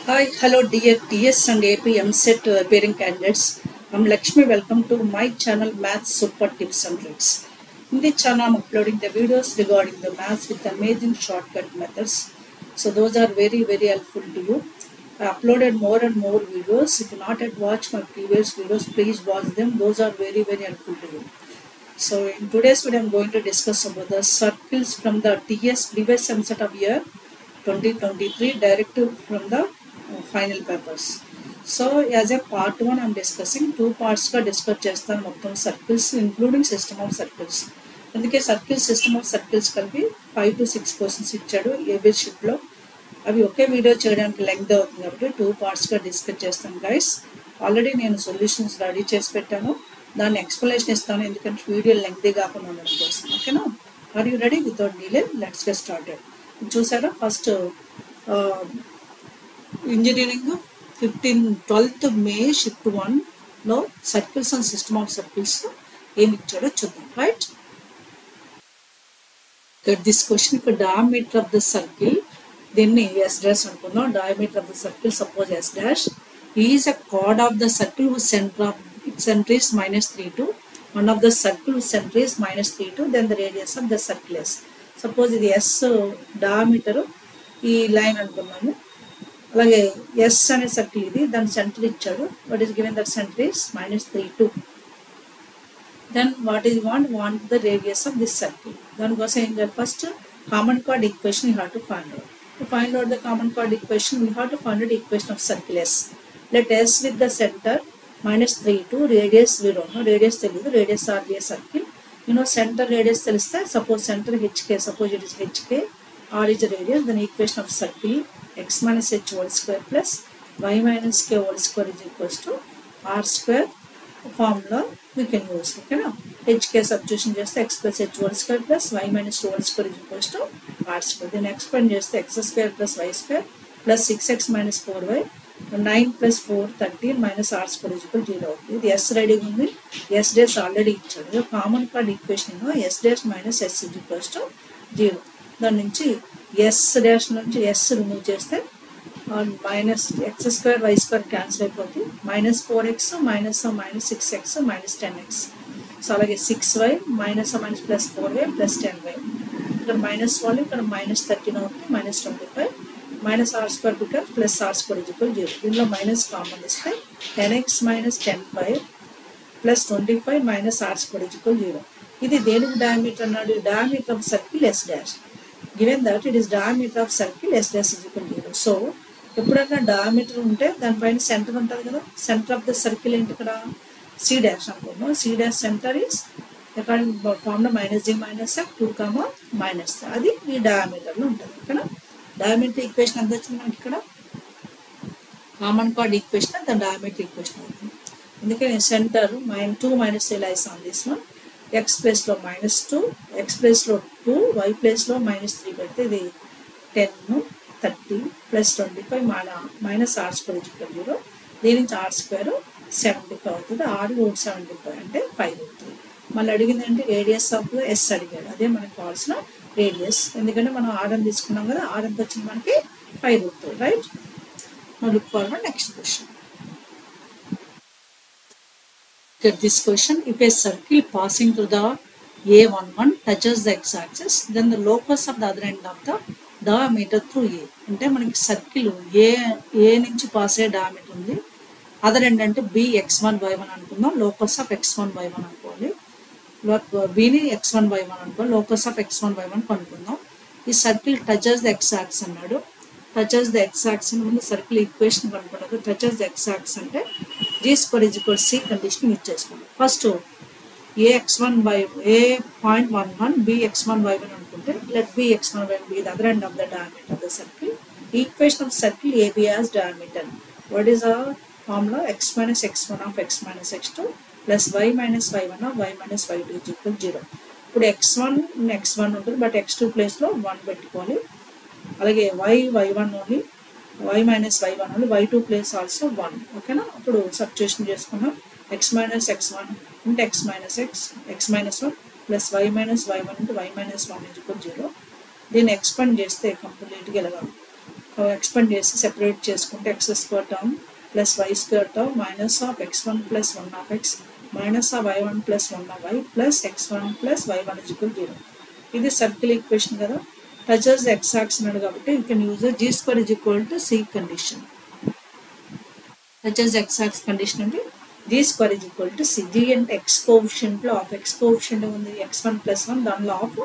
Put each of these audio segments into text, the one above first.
Hi, hello dear TS and AP MSET appearing candidates. I'm Lakshmi. Welcome to my channel Maths Super Tips and Tricks. In this channel, I'm uploading the videos regarding the maths with amazing shortcut methods. So those are very helpful to you. I uploaded more and more videos. If you not yet watched my previous videos, please watch them. Those are very helpful to you. So in today's video, I'm going to discuss about the circles from the TS previous MSET of year 2023 directive from the final papers. So as a part 1 I'm discussing two parts గా discuss చేస్తాను మొత్తం circles including system of circles. అందుకే circle system of circles కలిపి 5 to 6 questions ఇచ్చాడు ABS షీట్లో. అవి ఒకే video చేయడానికి length అవుతుంది కాబట్టి 2 పార్ట్స్గా డిస్కస్ చేస్తాను గైస్. ఆల్రెడీ నేను సొల్యూషన్స్ రెడీ చేసి పెట్టాను, దాన్ని ఎక్స్ప్లెనేషన్ ఇస్తాను ఎందుకంటే వీడియో లెంగ్తీ కాకుండా ఉండడం కోసం. ఓకేనా? Are you ready? Without delay let's get started. చూసారా first engineering 12th May shift 1లో circles and system of circles ఏమి ఇచ్చాడో చూద్దాం. Right, this question for diameter of the circle, దీన్ని ఎస్ డాష్ అనుకుందాం. Diameter of the circle suppose S dash is a chord of the circle whose center is -32. one of the circle whose center is -32, then the radius of the circle is. Suppose ఇది s diameter ఈ line అనుకున్నాము. అలాగే s అనే circle ఇది, దాని centre ఇచ్చాడు. What is given that centre is -32. Then what is want the radius of this circle. దానికోసం ఏం చేయాలి? First common chord equation you have to find out. To find out the common chord equation you have to find out equation of circle s. Let s with the centre -32, radius we don't know, radius తెలియదు, radius R be circle. Centre radius తెలిస్తే suppose centre h k, suppose it is h k R is radius, then equation of circle x minus h whole square plus y minus k whole square is equals to r square formula we can use. ఓకేనా? hk substitution చేస్తే x plus h whole square plus y minus 2 whole square is equals to r square. దీన్ని expand చేస్తే x square plus y square plus 6x minus 4y 9 plus 4 13 minus r square is equal to 0 అవుతుంది. ఇది s రెడీగా ఉంది, s dash already ఇచ్చాడు. Common chord equation s dash minus s is equals to 0. దాని నుంచి s dash నుంచి s remove చేస్తే minus x square y square cancel అయిపోతుంది. -4x minus 6x minus 10x. So అలాగే 6y minus plus 4y plus 10y. ఇక్కడ minus వాళ్ళు ఇక్కడ -13 అవుతుంది, -25 minus r square become plus r square is equal 0. దీనిలో minus common ఇస్తే 10x minus 10y plus 25 minus r square is equal 0. ఇది దేనికి diameter అన్నాడు? Diameter of circle yes dash. given that it is diameter of circle s dash is equal to 0. So ఎప్పుడైనా diameter ఉంటే దానిపైన centre ఉంటుంది కదా, centre of the circle ఏంటి ఇక్కడ? సి డాష్ అనుకున్నాం. C dash centre is according formula -g - f 2, -3 అది ఈ డయామీటర్లో ఉంటుంది. ఓకేనా? డయామీటర్ ఈక్వేషన్ ఎంత వచ్చింది మనకి ఇక్కడ? Common chord equation the diameter equation అవుతుంది. అందుకని centre -2 - 3 lies on this one. x ప్లేస్లో -2, x ప్లేస్లో 2, y ప్లేస్లో -3 పెడితే ఇది 10 30 plus 25 minus r square equal 0. దీని నుంచి ఆర్ స్క్వేర్ 75 అవుతుంది. ఆర్ రూట్ 75 అంటే 5 అవుతుంది. మళ్ళీ అడిగింది అంటే రేడియస్ ఆఫ్ ఎస్ అడిగాడు. అదే మనకు కావాల్సిన రేడియస్, ఎందుకంటే మనం ఆర్ అని తీసుకున్నాం కదా. ఆర్ ఎంత వచ్చింది మనకి? 5 అవుతుంది. Right, look forward next question. Get this question: if a circle passing through the A11 touches the x-axis, then the locus of the other end of the diameter through A. అంటే మనకి circle a నుంచి pass అయ్యే diameter ఉంది, other end అంటే B x1 y1 అనుకుందాం. Locus of x1 y1 అనుకోవాలి, బీని x1 y1 అనుకోవాలి. Locus of x1 y1 కనుక్కుందాం. ఈ circle touches the x axis అన్నాడు. టచెస్ ద ఎక్స్ యాక్సిస్ ముందు సర్కిల్ ఈక్వేషన్ కనుక్కుంటారు. టచెస్ ద ఎక్స్ యాక్సిస్ అంటే g square is equal to c condition use చేసుకోండి. First a point 11 b x1 y1 అనుకుంటే లెట్ b x1 y1 be the other end of the diameter of the circle. Equation of circle AB as diameter. What is our formula? x minus x1 of x minus x2 plus y minus y1 of y minus y2 is equal to 0. ఇప్పుడు x1 ఉంటుంది, but x2 ప్లేస్లో 1 పెట్టుకోవాలి. అలాగే y1 only, y minus y1 only, y2 place also 1. ఓకేనా? అప్పుడు substitution చేసుకున్నాం. x minus x1 into x minus x minus 1 plus y minus y1 into y minus 1 is equal to 0. దీన్ని expand చేస్తే కంప్లీట్గా వెళ్ళగలం. ఎక్స్పెండ్ చేసి సెపరేట్ చేసుకుంటే x square term plus why square term minus of x1 plus 1 of x minus of y1 plus 1 of y plus x1 plus y1 is equal 0. ఇది circle equation కదా. Touches x axis అన్నాడు కాబట్టి you can use g square is equal to c condition. Touches x axis condition అంటే g square is equal to c. g అంటే x coefficient లో of x coefficient ఉంది x1 plus 1 దానిలో of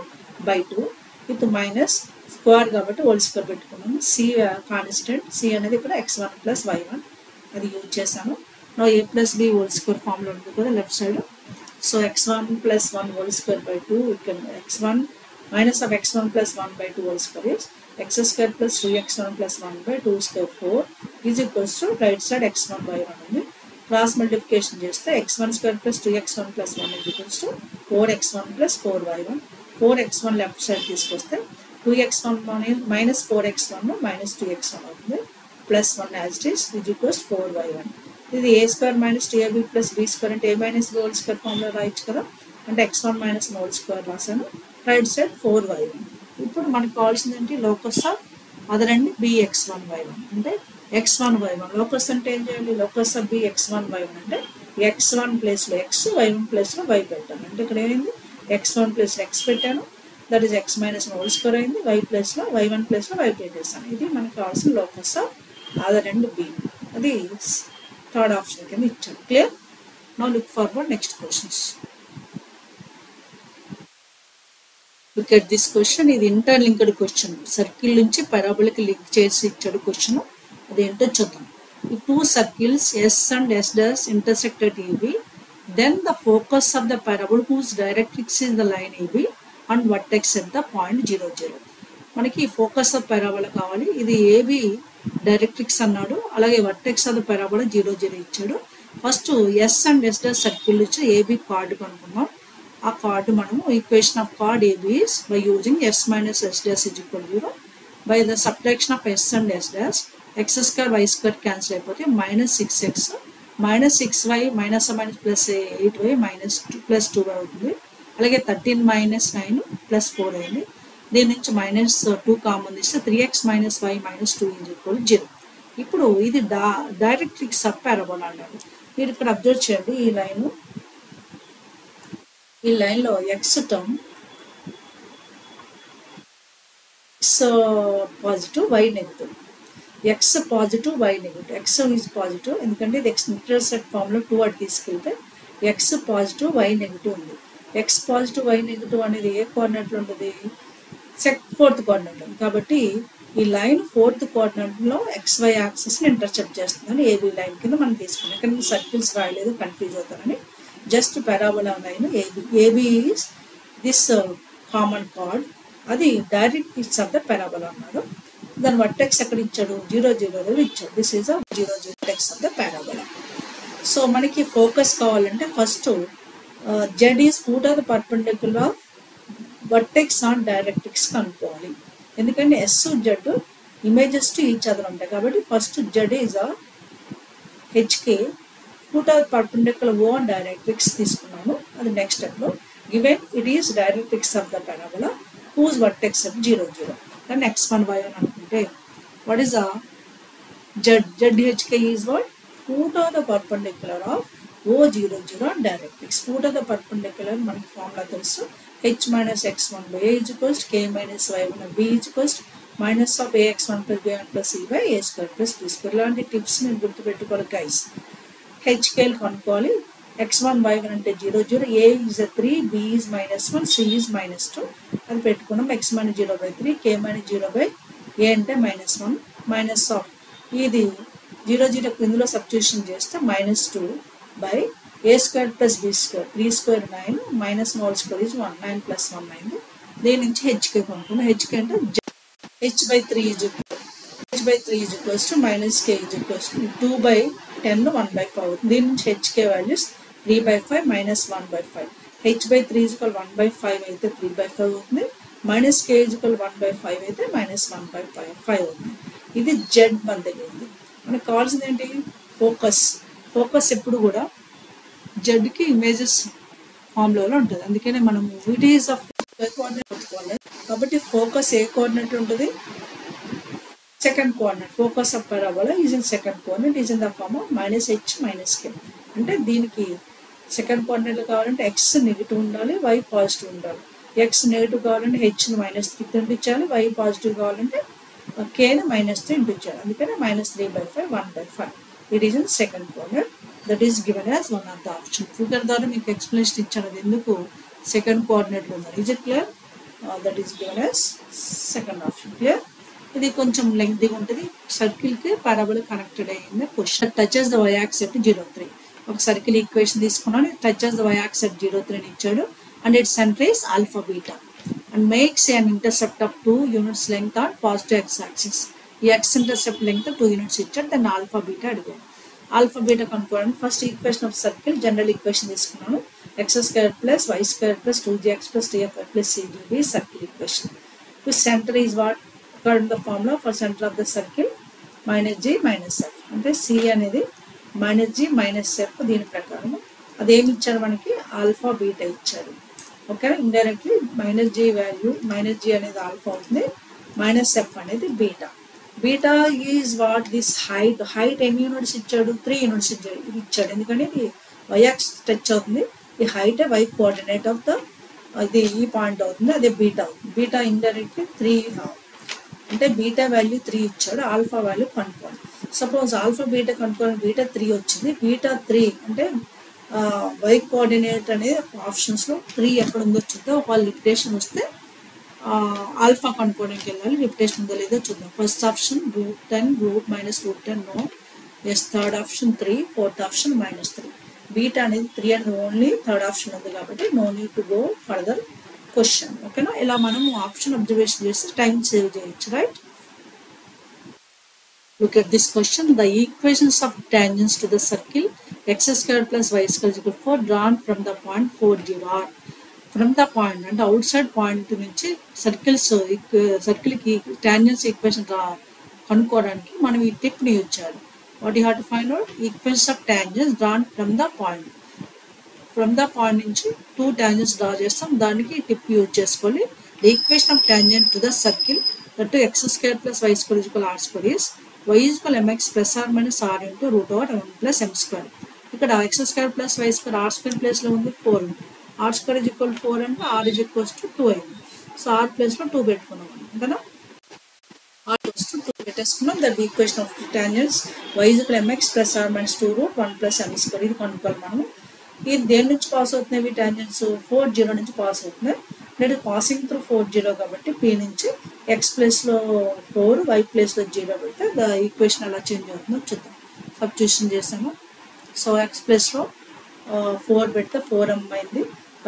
by 2 with minus square కాబట్టి whole square పెట్టుకున్నాము. c constant c అనేది ఇక్కడ x1 plus y1 అది యూజ్ చేశాను. నా a plus b whole square formula ఉంటుంది కదా left side. So x1 plus 1 whole square by 2 ఇక్కడ x1 minus of x1 plus 1 by 2 whole square is x square plus 2x1 plus 1 by 2 square 4 is equals to right side x1 by 1 ఉంది. Cross multiplication చేస్తే x1 square plus 2x1 plus 1 is equals to 4x1 plus 4y1. 4x1 left side తీసుకొస్తే 2x1 minus 4x1 minus 2x1 అవుతుంది plus 1 as it is equals to 4y1. ఇది a square minus 2ab plus b square అంటే a minus b whole square formula రాయొచ్చు కదా. అంటే x1 minus whole square రాసాను. Right side 4y1. ఇప్పుడు మనకు కావాల్సింది ఏంటి లోకస్ ఆఫ్ అదర్ అండి bx1y1 అంటే x1y1. లోకస్ అంటే ఏం చేయాలి లోకస్ ఆఫ్ bx1y1 అంటే x1 ప్లేస్లో x y1 ప్లేస్లో y పెట్టాను. అంటే ఇక్కడ ఏమైంది x1 ప్లేస్లో x పెట్టాను that is x minus hole square అయింది. y ప్లేస్లో y1 ప్లేస్లో y పెట్టేసాను. ఇది మనకు కావాల్సిన locus of other and b. అది థర్డ్ ఆప్షన్ కింద ఇచ్చాను. Clear. Now look forward next questions. Look at this question. ఇది ఇంటర్లింక్డ్ క్వశ్చన్. సర్కిల్ నుంచి పారాబోలిక్ లింక్ చేసి ఇచ్చాడు క్వశ్చన్. అదేంటో చూద్దాం. If two circles S and S dash intersect at AB, then the focus of the parabola whose directrix is the line AB and vertex at the point 0, 0. మనకి focus of parabola కావాలి. ఇది AB directrix అన్నాడు. అలాగే vertex of the parabola 0, 0 ఇచ్చాడు. First S and S dash circle నుంచి AB card కనుక్కున్నాం. ఆ card మనము equation of card AB is by using S minus S dash is equal to 0 by the subtraction of S and S dash x square y square cancel అయిపోతే minus 6x minus 6y minus minus plus 8y minus 2 plus 2y అవుతుంది. అలాగే 13 minus 9 plus 4 అయింది. దీని నుంచి minus 2 common తీస్తే 3x minus y minus 2 is equal to 0. ఇప్పుడు ఇది directrix of parabola అన్నాడు. మీరు ఇక్కడ అబ్జర్వ్ చేయండి. ఈ లైన్లో x term x positive y negative, x positive y negative. X is positive ఎందుకంటే ఇది ఎక్స్ ఇంటర్సెక్ట్ ఫామ్లో 2 అటు తీసుకెళ్తే ఎక్స్ పాజిటివ్ వై నెగిటివ్ ఉంది. ఎక్స్ పాజిటివ్ వై నెగిటివ్ అనేది ఏ కోఆర్డినేట్లో ఉంటుంది ఫోర్త్ కోఆర్డినేట్ ఉంది. కాబట్టి ఈ లైన్ ఫోర్త్ కోఆర్డినేట్లో XY యాక్సిస్ని ఇంటర్సెప్ట్ చేస్తుందని ఏబీ లైన్ కింద మనం తీసుకున్నాం. ఇక్కడ సర్కిల్స్ రాయలేదు కన్ఫ్యూజ్ అవుతారని. Just parabola line AB is this common chord. అది డైరెక్ట్రిక్స్ ఆఫ్ ద పారాబోలా అన్నాడు. దాని వర్టెక్స్ ఎక్కడ ఇచ్చాడు 0, 0 ఇచ్చాడు. This is a 0, 0 vertex of the parabola. So మనకి ఫోకస్ కావాలంటే first z is foot of the perpendicular of vertex on directrix కనుక్కోవాలి. ఎందుకంటే s z images to each other ఉంటాయి కాబట్టి first z is a HK foot of perpendicular O on directrix తీసుకున్నాను. అది next స్టెప్లో given it is directrix of the parabola whose vertex of 0, 0. దాన్ని x1y అని అనుకుంటే what is a ZHK is what foot of the perpendicular of O0, 0 on directrix. Foot of the perpendicular మనకి formula తెలుసు. h minus x1 by a is equals to k minus y1 by b is equals to minus of ax1 plus b1 plus c by a square plus b square. ఇలాంటి tips నేను గుర్తుపెట్టుకోవాలి guys. హెచ్కేల్ కనుక్కోవాలి. x1 y1 అంటే 0, 0, a is a 3, b is -1, c is -2 అది పెట్టుకున్నాం. x minus 0 by 3, k minus 0 by a అంటే -1 minus of ఇది 0, 0 ఇందులో సబ్స్టిట్యూషన్ చేస్తే -2 by a square plus b square 3 square 9 minus whole square is 1 9 plus 1 9. దీని నుంచి HK కనుక్కున్నాం. HK అంటే h by 3 is equals to minus k is equals to 2 by 10 1 by 5. దీని నుంచి HK values 3 by 5 minus 1 by 5. h by 3 is equal 1 by 5 అయితే 3 by 5 అవుతుంది. minus k is equal 1 by 5 అయితే minus 1 by 5 అవుతుంది. ఇది Z మన దగ్గర ఉంది. మనకు కావాల్సింది ఏంటి ఫోకస్. ఫోకస్ ఎప్పుడు కూడా జెడ్కి ఇమేజెస్ ఫామ్లో ఉంటుంది. అందుకనే మనం ఇట్ ఈస్ ఆఫ్ కోఆర్డినేట్ పట్టుకోవాలి. కాబట్టి ఫోకస్ ఏ కోఆర్డినేట్ ఉంటుంది Second coordinate, focus of parabola is in second coordinate, is in the form of minus h minus k. అంటే దీనికి సెకండ్ కోఆర్డినేట్ కావాలంటే ఎక్స్ నెగిటివ్ ఉండాలి, వై పాజిటివ్ ఉండాలి. ఎక్స్ నెగిటివ్ కావాలంటే హెచ్ని -3 ఇంటించాలి, why positive కావాలంటే కేని -3 ఇంటించాలి. అందుకని -3/5 1/5. It is in second coordinate. That is given as one of the option. Figure ద్వారా మీకు ఎక్స్ప్లెనేషన్ ఇచ్చాను అది ఎందుకు సెకండ్ కోఆర్డినేట్లో ఉన్నారు. Is it clear? That is given as second option. Clear? ఇది కొంచెం లెంగ్తీగా ఉంటుంది. సర్కిల్కి పారాబోలా కనెక్టెడ్ అయ్యింది. Question touches the y axis at 0,3. ఒక సర్కిల్ ఈక్వేషన్ తీసుకున్నాను. Touches the y axis at 0,3 ఇచ్చాడు. And its centre is alpha beta and makes an intercept of 2 units length on positive x axis. ఈ x intercept length 2 units ఇచ్చాడు. దాన్ని alpha beta అడిగాను. Alpha beta కనుక్కోవడానికి first equation of circle general equation తీసుకున్నాను. x² + y² + 2gx + 3fy + cgb circle equation. Whose center is what? According to the formula for center of the circle -g - f. అంటే c అనేది -g - f. దీని ప్రకారం అదేమి ఇచ్చారు మనకి? Alpha beta ఇచ్చారు. Okay, indirectly -g value -g అనేది alpha అవుతుంది, -f అనేది beta. Beta is what? This height ఎన్ని యూనిట్స్ ఇచ్చాడు? 3 యూనిట్స్ ఇచ్చాడు. ఎందుకంటే ఇది వై యాక్సిస్ టచ్ అవుతుంది. ఈ height y coordinate of the ఇది ఈ పాయింట్ అవుతుంది, అదే బీటా అవుతుంది. బీటా ఇండైరెక్ట్లీ 3 అంటే బీటా వాల్యూ 3 ఇచ్చాడు, ఆల్ఫా వాల్యూ కనుక్కోండి. సపోజ్ ఆల్ఫా బీటా కనుక్కోండి, బీటా 3 వచ్చింది. బీటా 3 అంటే వై కోఆర్డినేట్ అనేది ఆప్షన్స్లో 3 ఎక్కడ ఉందో చూద్దాం. ఒకవేళ లిమిటేషన్ వస్తే ఆల్ఫా కనుక్కోవడానికి వెళ్ళాలి. లిమిటేషన్ ఉందో లేదో చూద్దాం. First option √10 √-√10 no. Yes, third option 3, fourth option -3. Beta అనేది 3 అనేది ఓన్లీ థర్డ్ ఆప్షన్ ఉంది కాబట్టి no need to go further question. ఓకేనా? ఇలా మనము ఆప్షన్ అబ్జర్వేషన్ చేసి టైం సేవ్ చేయొచ్చు. Right? Look at this question. The equations of tangents to the circle x² + y² = 4 drawn from the point 4, 0 are. From the point అంటే out side point నుంచి సర్కిల్కి tangents equation కనుక్కోవడానికి మనం ఈ టిప్ని use చేయాలి. What you have to find out? Equations of tangents drawn from the point. From the point నుంచి 2 tangents draw చేస్తాం. దానికి ఈ టిప్ యూజ్ చేసుకోవాలి. The equation of tangent to the circle that x² + y² = r² is y = mx + or - r into √1 + m². ఇక్కడ x² + y² r² ప్లేస్లో ఉంది 4 ఉంది. r² = 4 అంటే r = 2 అయింది. సో r ప్లేస్లో 2 పెట్టుకున్నాం అంతేనా? r = 2 పెట్టేసుకున్నాం. That equation of tangents y = mx + or - 2√1 + m². ఇది కనుక్కోవాలి మనము. ఇది దేని నుంచి పాస్ అవుతున్నాయి? టాంజెంట్స్ 4, 0 నుంచి పాస్ అవుతున్నాయి. నేను పాసింగ్ త్రూ 4, 0 కాబట్టి p నుంచి x ప్లేస్లో 4, y ప్లేస్లో 0 పెడితే ద ఈక్వేషన్ ఎలా చేంజ్ అవుతుందో చూద్దాం. సబ్స్టిట్యూషన్ చేసాము. సో x ప్లేస్లో 4 పెడితే 4m అయింది.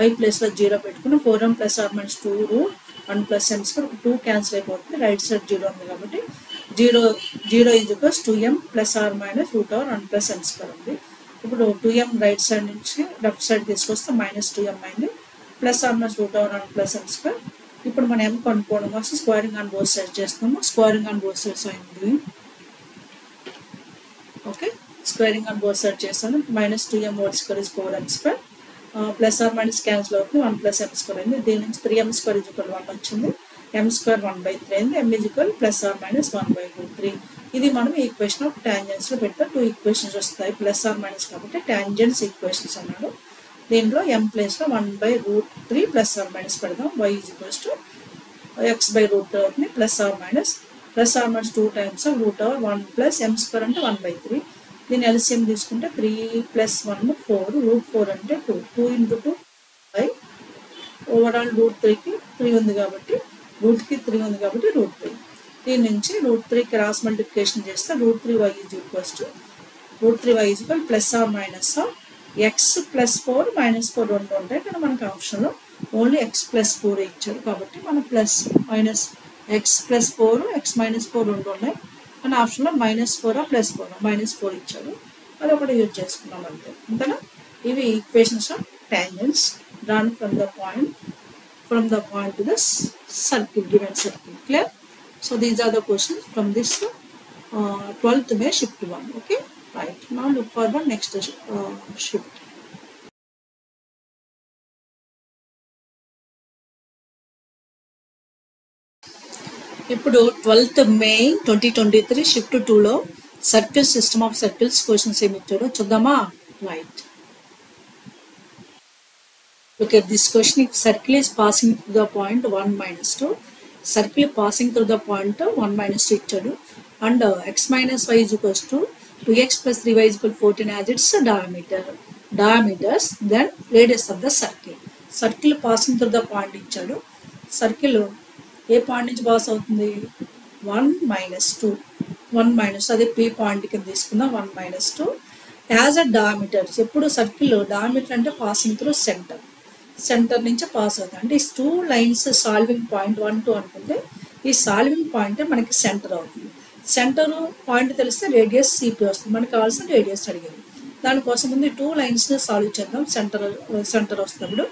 y ప్లేస్లో 0 పెట్టుకుని 4m + or - 2√1 + m². 2 క్యాన్సిల్ అయిపోతుంది. రైట్ సైడ్ 0 ఉంది కాబట్టి 0 = 2m + or - √1 + m² ఉంది. ఇప్పుడు 2m రైట్ సైడ్ నుంచి లెఫ్ట్ సైడ్ తీసుకొస్తే -2m అయింది. + or - √1 + m². ఇప్పుడు మనం m కనుక్కోవడం కోసం స్క్వేరింగ్ ఆన్ బోత్ సైడ్స్ చేస్తాము. స్క్వేరింగ్ ఆన్ బోత్ సైడ్స్ అయింది. Okay, squaring on both side చేస్తాను. -2m² = 4m². + or - క్యాన్సిల్ అవుతుంది. 1 + m² అయింది. దీని నుంచి 3m² = 1 వచ్చింది. m² 1/3 అయింది. m = + or - 1/3. ఇది మనం ఈక్వేషన్ ఆఫ్ టాంజెంట్స్లో పెడితే 2 ఈక్వేషన్స్ వస్తాయి. + or - కాబట్టి టాంజెంట్స్ ఈక్వేషన్స్ అన్నాడు. దీంట్లో m ప్లేస్లో 1/√3 + or - పెడదాం. y = x/√3 అవుతుంది. + or - 2 times √1 + m² అంటే 1/3. దీన్ని ఎల్సిఎం తీసుకుంటే 3 + 1 4, √4 అంటే 2, 2 × 2 5. ఓవరాల్ √3కి 3 ఉంది కాబట్టి రూట్కి 3 ఉంది కాబట్టి √3. దీని నుంచి √3 క్రాస్ మల్టిప్లికేషన్ చేస్తే √3y = √3y = + or - x + 4 - 4 రెండు ఉంటాయి. కానీ మనకి ఆప్షన్లో ఓన్లీ x + 4 ఇచ్చాడు కాబట్టి మనం x + 4 x - 4 రెండు ఉన్నాయి. కానీ ఆప్షన్లో -4 +4 -4 ఇచ్చాడు. అది ఒకటి యూజ్ చేసుకున్నాం అంతే. అంతేనా? ఇవి equations of tangents drawn from the point to the circle, given circle. Clear? So these are the questions from this 12th May shift 1. Okay, right. Now look for the next shift. ఇప్పుడు 12th May 2023 shift 2లో circle system of circles questions ఏమి ఇచ్చాడో చూద్దామా. Right, look at this question. If circle is passing through the point 1 minus 2, circle passing through the point 1 minus 2 ఇచ్చాడు, and x minus y is equals to 2x plus 3y is equal to 14 as its diameters, then radius of the circle. Circle passing through the point ఇచ్చాడు. Circle a point నుంచి pass అవుతుంది? 1 minus 2, 1 minus అదే P point కింద తీసుకుందాం. 1 minus 2 as a diameter. ఎప్పుడు circle diameter అంటే passing through centre నుంచి pass అవుతుంది. అంటే ఈ 2 లైన్స్ సాల్వింగ్ పాయింట్ 1 2 అనుకుంటే ఈ సాల్వింగ్ పాయింట్ మనకి సెంటర్ అవుతుంది. సెంటర్ పాయింట్ తెలిస్తే రేడియస్ సిపి వస్తుంది. మనకి కావాల్సిన రేడియస్ అడిగింది. దానికోసం ముందు 2 లైన్స్ని సాల్వ్ చేద్దాం. సెంటర్ వస్తున్నప్పుడు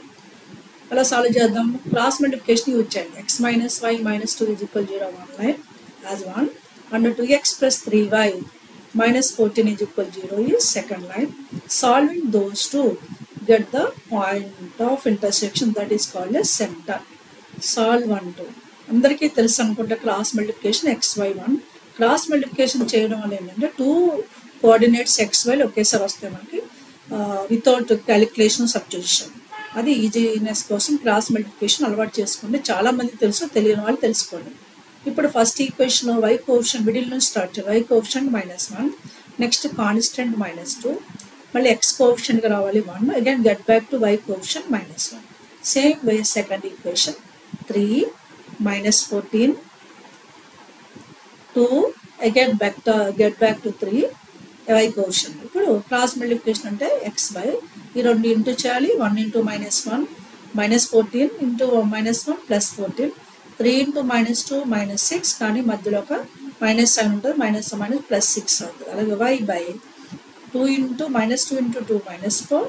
అలా సాల్వ్ చేద్దాం. క్రాస్ మల్టిప్లికేషన్ యూజ్ చేయండి. x minus y minus 2 is equal to 0 one line as 1, and 2x plus 3y minus 14 is equal to 0 is second line. Solving those two, get the point of intersection, that is called as center. Solve 1 2. అందరికీ తెలుసు అనుకుంటే cross multiplication xy1. Cross multiplication చేయడం వల్ల ఏంటంటే 2 coordinates xy ఒకేసారి వస్తాయి మనకి without calculation substitution. అది ఈజీనెస్ కోసం క్రాస్ మల్టిప్లికేషన్ అలవాటు చేసుకోండి. చాలా మందికి తెలుసు, తెలియని వాళ్ళు తెలుసుకోండి. ఇప్పుడు first equation y coefficient middle నుంచి స్టార్ట్ చేయాలి. y కోఎఫిషియంట్ -1, నెక్స్ట్ కాన్స్టెంట్ -2, మళ్ళీ x కోఎఫిషియంట్గా రావాలి 1, again get back to y coefficient -1. Same way second equation 3 -14 2, again get back to 3 y coefficient. ఇప్పుడు క్రాస్ మల్టిప్లికేషన్ అంటే x బై ఈ రెండు into చేయాలి. 1 into -1 -14 into -1 plus 14, 3 into -2 -6, కానీ మధ్యలో ఒక మైనస్ సైన్ ఉంటుంది. మైనస్ ప్లస్ 6 అవుతుంది. అలాగే y by 2 into -2 into 2 -4,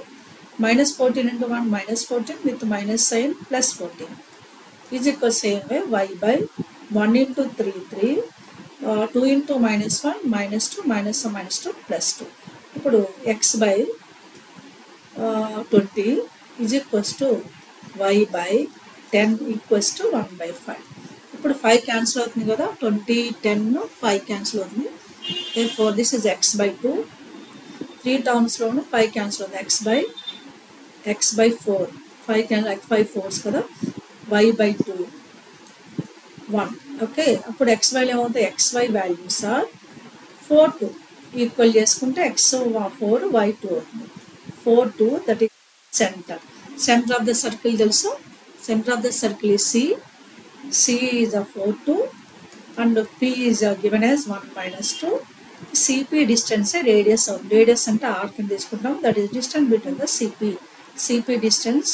-14 into 1 -14 with minus sign plus 14 is equal same way y by 1 into 3 3, 2 into -1 -2 -2 plus 2. ఇప్పుడు x by 20 is equals to y by 10 equals to 1 by 5. ఇప్పుడు 5 cancel అవుతుంది కదా, 20 10 5 cancel అవుతుంది. therefore this is x by 2. 3 టర్మ్స్లోను 5 cancel అవుతుంది. x by 4, 5 4s కదా, y by 2 1. Okay, అప్పుడు xy ఏమవుతుంది? xy values are 4 2 equal చేసుకుంటే x 4 y 2 అవుతుంది. 4 2, that is center of the circle తెలుసు. center of the circle is c is a 4 2, and p is given as 1 minus 2. cp distance radius అవుతుంది. Radius అంటే r కింద తీసుకుంటాం. that is distance between the cp distance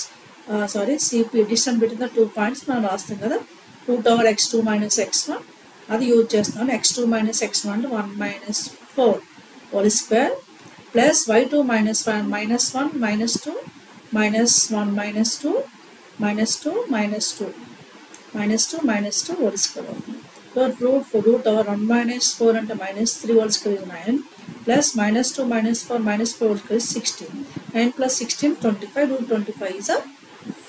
between the 2 points మనం రాస్తాం కదా. root over x2 minus x1 అది use చేస్తున్నాను. x2 minus x1 అంటే 1 minus 4 whole square plus y2 minus 1 minus 1 minus 2 minus 1 minus 2 minus 2 minus 2 minus 2 minus 2 whole square అవుతుంది. root over 1 minus 4 అంటే minus 3 whole square is 9 plus minus 2 minus 4 minus 4 whole square is 16. 9 plus 16 25. root 25 is a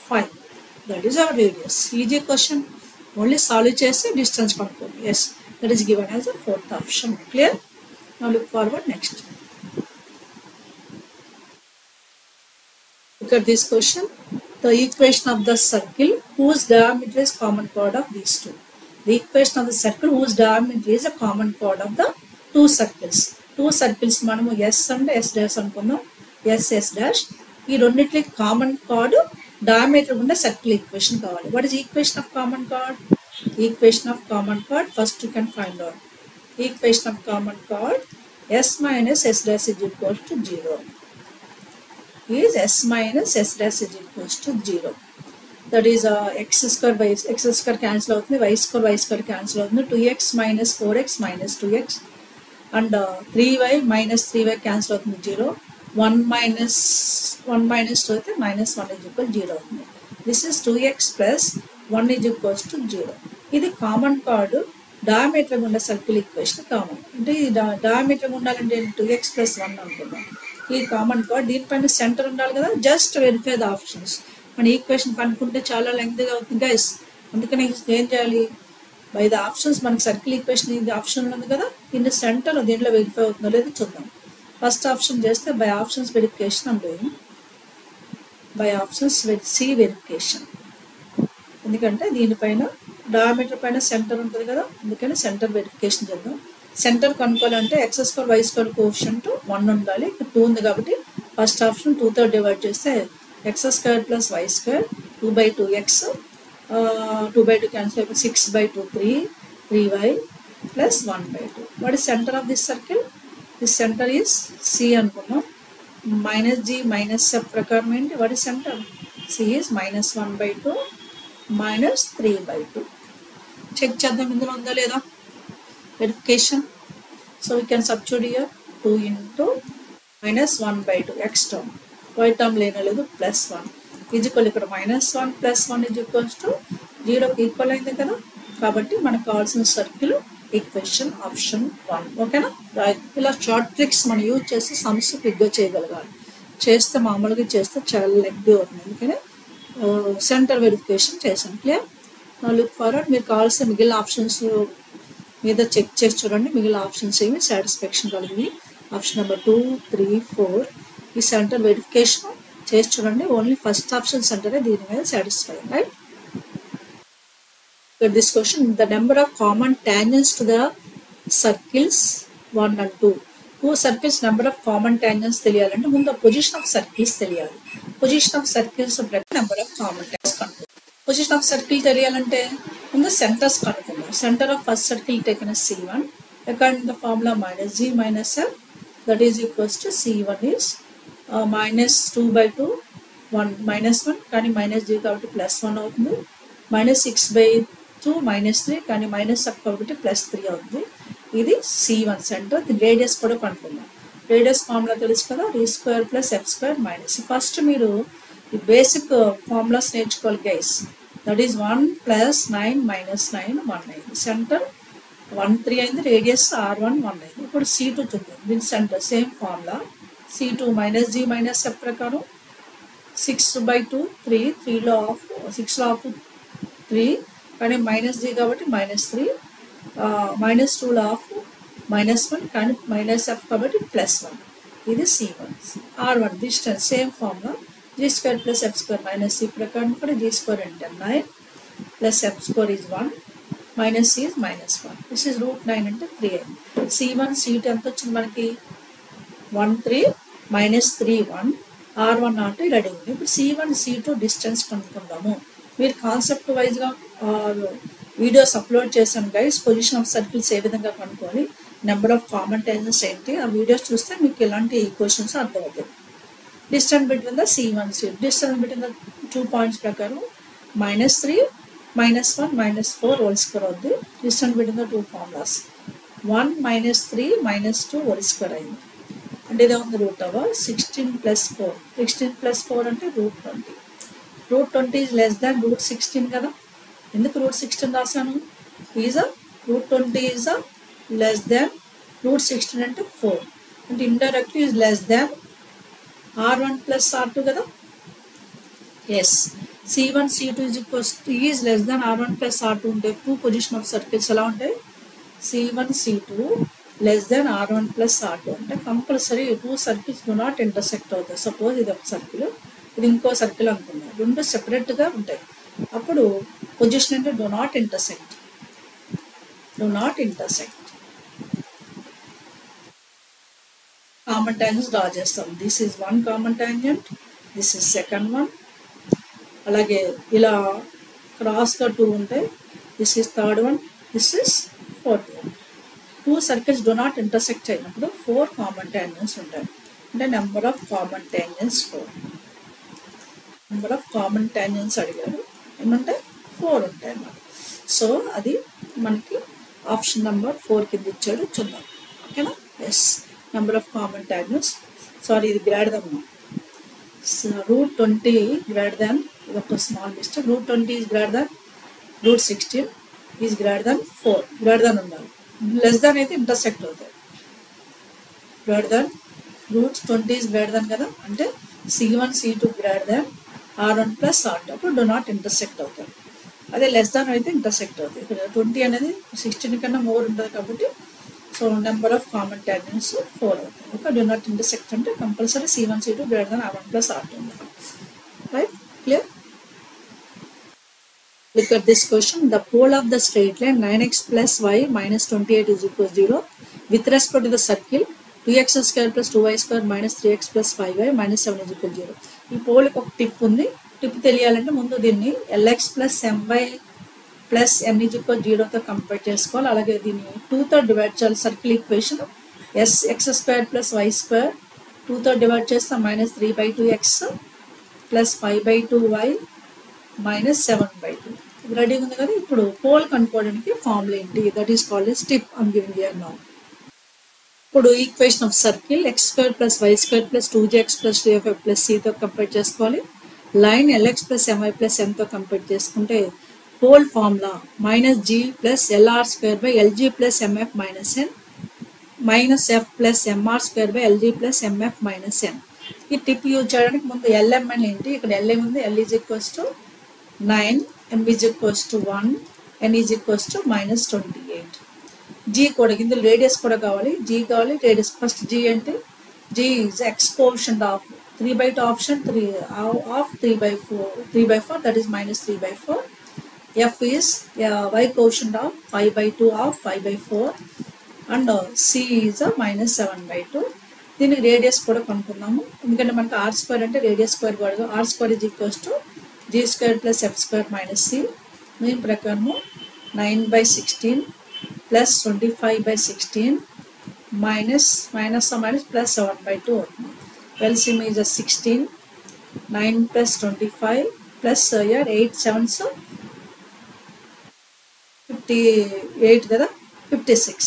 5. that is our radius. easy question. only solve చేసి distance కనుక్కోండి. yes, that is given as a fourth option. clear? now look forward next. Look at this question. The equation of the circle whose diameter is common chord of these two. The equation of the circle whose diameter is a common chord of the two circles. Two circles మనము s and s dash అనుకుందాం. s s dash ఈ రెండిట్లకి common card diameter ఉన్న circle equation కావాలి. What is equation of common chord? Equation of common card first you can find out. Equation of common card s minus s dash is equal to 0. is s minus s dash is equals to 0. that is x square by x square cancel అవుతుంది. y square cancel అవుతుంది. 2x minus 4x minus 2x and 3y minus 3y cancel అవుతుంది 0. 1 minus 2 అయితే minus 1 is equal 0 అవుతుంది. this is 2x plus 1 is equals to 0. ఇది common card diameter ఉన్న circle equation common. అంటే ఇది diameter ఉండాలంటే 2x plus 1 అనుకుందాం. ఈ కామన్ కార్డ్ దీనిపైన సెంటర్ ఉండాలి కదా. Just verify the options. మన ఈక్వేషన్ కనుక్కుంటే చాలా లెంగ్త్గా అవుతుంది గైస్. అందుకని ఏం చేయాలి? బై ద ఆప్షన్స్ మనకి సర్కిల్ ఈక్వేషన్ ఇది ఆప్షన్ ఉంది కదా, ఇన్ సెంటర్ దీంట్లో వెరిఫై అవుతుందో లేదో చూద్దాం. ఫస్ట్ ఆప్షన్ చేస్తే బై ఆప్షన్స్ వెరిఫికేషన్ అని doing by options C verification, ఎందుకంటే దీనిపైన డయామీటర్ పైన సెంటర్ ఉంటుంది కదా, అందుకని సెంటర్ వెరిఫికేషన్ చేద్దాం. సెంటర్ కనుక్కోవాలంటే x square y square coefficient 1 ఉండాలి. 2 ఉంది కాబట్టి ఫస్ట్ ఆప్షన్ 2తో డివైడ్ చేస్తే x square plus why square 2/2x 2/2 cancel అయిపోయి 6/2 3y plus 1/2. What is centre of this circle? This centre is C అనుకున్నాం. మైనస్ జీ మైనస్ ఎఫ్ ప్రకారం ఏంటి? What is centre? C is -1/2 -3/2. Check చేద్దాం ఇందులో ఉందా లేదా verification. So we can substitute here 2 into -1/2 x term, y term లేనలేదు +1 equal ఇక్కడ -1 +1 0కి ఈక్వల్ అయింది కదా. కాబట్టి మనకు కావాల్సిన సర్కిల్ ఈక్వేషన్ ఆప్షన్ 1. ఓకేనా? ఇలా షార్ట్ ట్రిక్స్ మనం యూజ్ చేసి సమ్స్ క్విక్గా చేయగలగాలి. చేస్తే మామూలుగా చేస్తే చాలా లెగ్గా అవుతుంది, అందుకని సెంటర్ వెరిఫికేషన్ చేసాం. క్లియర్? Look forward. మీరు కావాల్సిన మిగిలిన ఆప్షన్స్ మీద చెక్ చేసి చూడండి. మిగిలిన ఆప్షన్స్ ఏమి సాటిస్ఫాక్షన్ కలిగింది. ఆప్షన్ నెంబర్ 2, 3, 4 ఈ సెంటర్ వెరిఫికేషన్ చేసి చూడండి. ఓన్లీ ఫస్ట్ ఆప్షన్ సెంటరే దీని మీద satisfy. Right? This question, the number of common tangents to the circles 1 and 2. 2 circles number of common tangents తెలియాలంటే ముందు పొజిషన్ ఆఫ్ సర్కిల్స్ తెలియాలి. Position of circles number of common tangents కనుక్కుంటాం. Position of circle తెలియాలంటే ముందు centres కనుక్కుందాం. Centre of first circle taken as C1 according to the formula -g - f, that is equals to C1 is -2/2 1 కానీ -g కాబట్టి +1 అవుతుంది. -6/2 -3 కానీ -f కాబట్టి +3 అవుతుంది. ఇది C1 సెంటర్. దీని రేడియస్ కూడా కనుక్కుందాం. రేడియస్ ఫార్ములా తెలుసు కదా, d² + f²-. ఫస్ట్ మీరు ఈ బేసిక్ ఫార్ములాస్ నేర్చుకోవాలి గైస్. దట్ ఈస్ 1 + 9 - 9 1 అయింది. సెంటర్ 1 3 అయింది. రేడియస్ R1 1 అయింది. ఇప్పుడు C2 చూద్దాం. దీని centre same formula C2 -g - f ప్రకారం 6/2 3 3లో ఆఫ్ 6లో ఆఫ్ 3 కానీ -g కాబట్టి -3 -2లో ఆఫ్ -1 కానీ -f కాబట్టి +1. ఇది C1. R1 distance same formula g² + f² - c ప్రకారం కూడా g² అంటే 9 + f² is 1 - c is -1. This is √9 అంటే 3 అయింది. C1 C2 ఎంత వచ్చింది మనకి? 1 3 -3 1 R1 R2 రెడీ ఉంది. ఇప్పుడు C1 C2 డిస్టెన్స్ కనుక్కుందాము. మీరు కాన్సెప్ట్ వైజ్గా వీడియోస్ అప్లోడ్ చేశాను గైస్. పొజిషన్ ఆఫ్ సర్కిల్స్ ఏ విధంగా కనుక్కోవాలి, నెంబర్ ఆఫ్ కామన్ టాంజెంట్స్ ఏంటి, ఆ వీడియోస్ చూస్తే మీకు ఇలాంటి క్వశ్చన్స్ అర్థమవుతాయి. Distance between the C1 C2. Distance between the 2 points ప్రకారం -3 -1 -4 whole square అవుద్ది. Distance between the 2 formulas 1 -3 -2 whole square అయింది. అంటే ఇదే ఉంది √16 + 4. 16 + 4 అంటే √20. √20 is less than √16 కదా. ఎందుకు √16 రాశాను? √20 is less than √16 అంటే 4. అంటే indirectly is less than R1 + R2 కదా. Yes, C1 C2 is less than R1 + R2 ఉంటే 2 పొజిషన్ ఆఫ్ సర్కిల్స్ ఎలా ఉంటాయి? C1 C2 less than R1 + R2 అంటే compulsory 2 circles do not intersect అవుతాయి. Suppose ఇది ఒక సర్కిల్, ఇది ఇంకో సర్కిల్ అనుకున్నాం, రెండు సెపరేట్గా ఉంటాయి. అప్పుడు పొజిషన్ అంటే do not intersect. Common tangents draw చేస్తాం. This is 1 common tangent, this is second one. అలాగే ఇలా క్రాస్గా 2 ఉంటాయి. This is third one, this is fourth one. 2 circles do not intersect అయినప్పుడు 4 కామన్ టాంజెంట్స్ ఉంటాయి. అంటే number of common tangents 4. Number of common tangents అడిగారు, ఏమంటే 4 ఉంటాయి అన్నమాట. సో అది మనకి ఆప్షన్ నెంబర్ 4 కింద ఇచ్చాడు, చూద్దాం. ఓకేనా? Yes, number of common tangents. Sorry, ఇది గ్రేటర్ దెన్ √20 గ్రేటర్ దెన్, ఇది ఒక small mistake. √20 is greater than √16 is greater than 4. Greater than ఉండాలి, లెస్ దాన్ అయితే ఇంటర్సెక్ట్ అవుతాయి. Greater than √20 is greater than కదా, అంటే C1 C2 greater than R1 + R2 అప్పుడు do not intersect అవుతాయి. అదే లెస్ దాన్ అయితే ఇంటర్సెక్ట్ అవుతుంది. ఇక్కడ 20 అనేది 16 కన్నా మోర్ ఉంటుంది కాబట్టి so number of common tangents 4 అవుతాయి. ఓకే, డూ నాట్ ఇంటర్సెక్ట్ అంటే compulsory C1 C2 greater than R1 plus R2 ఉండాలి. Right, clear? Look at this question. The pole of the straight line 9x plus y minus 28 is equal to 0 with respect to the circle 2x square plus 2y square minus 3x plus 5y minus 7 is equal to 0. ఈ pole ఒక tip ఉంది. Tip తెలియాలంటే ముందు దీన్ని lx plus my ప్లస్ n is equal to 0తో compare చేసుకోవాలి. అలాగే దీన్ని 2తో డివైడ్ చేయాలి. Circle equation x square plus y square 2తో డివైడ్ చేస్తే minus 3/2x plus 5/2y minus 7/2. రెడీగా ఉంది కదా. ఇప్పుడు పోల్ కనుక్కోవడానికి ఫార్ములా ఏంటి? That is called S tip. I'm giving here now. ఇప్పుడు equation of circle x square plus y square plus 2gx plus 3f plus cతో కంపేర్ చేసుకోవాలి. Line lx plus my plus nతో కంపేర్ చేసుకుంటే pole formula minus g plus lr square by lg plus mf minus n minus f plus mr square by lg plus mf minus n. ఈ tip use చేయడానికి ముందు lmn ఏంటి? ఇక్కడ lm ఉంది. l is equals to 9, m is equals to 1, n is equals to minus 28. g కూడా ఇందులో radius కూడా కావాలి. g కావాలి, రేడియస్. ఫస్ట్ g అంటే g is X coefficient of 3/2 option 3 of 3/4 that is minus 3/4. f is y quotient of 5/2 of 5/4 and c is a minus 7/2. దీనికి radius కూడా కనుక్కుందాము. ఎందుకంటే మనకు r స్క్వేర్ అంటే రేడియస్ స్క్వేర్ కూడా. r square is equals to g square plus f square minus c. దీని ప్రకారము 9/16 plus 25/16 minus plus 7/2 అవుతుంది. LCM is a 16, 9 plus 25 plus 8 7s 58 కదా, 56.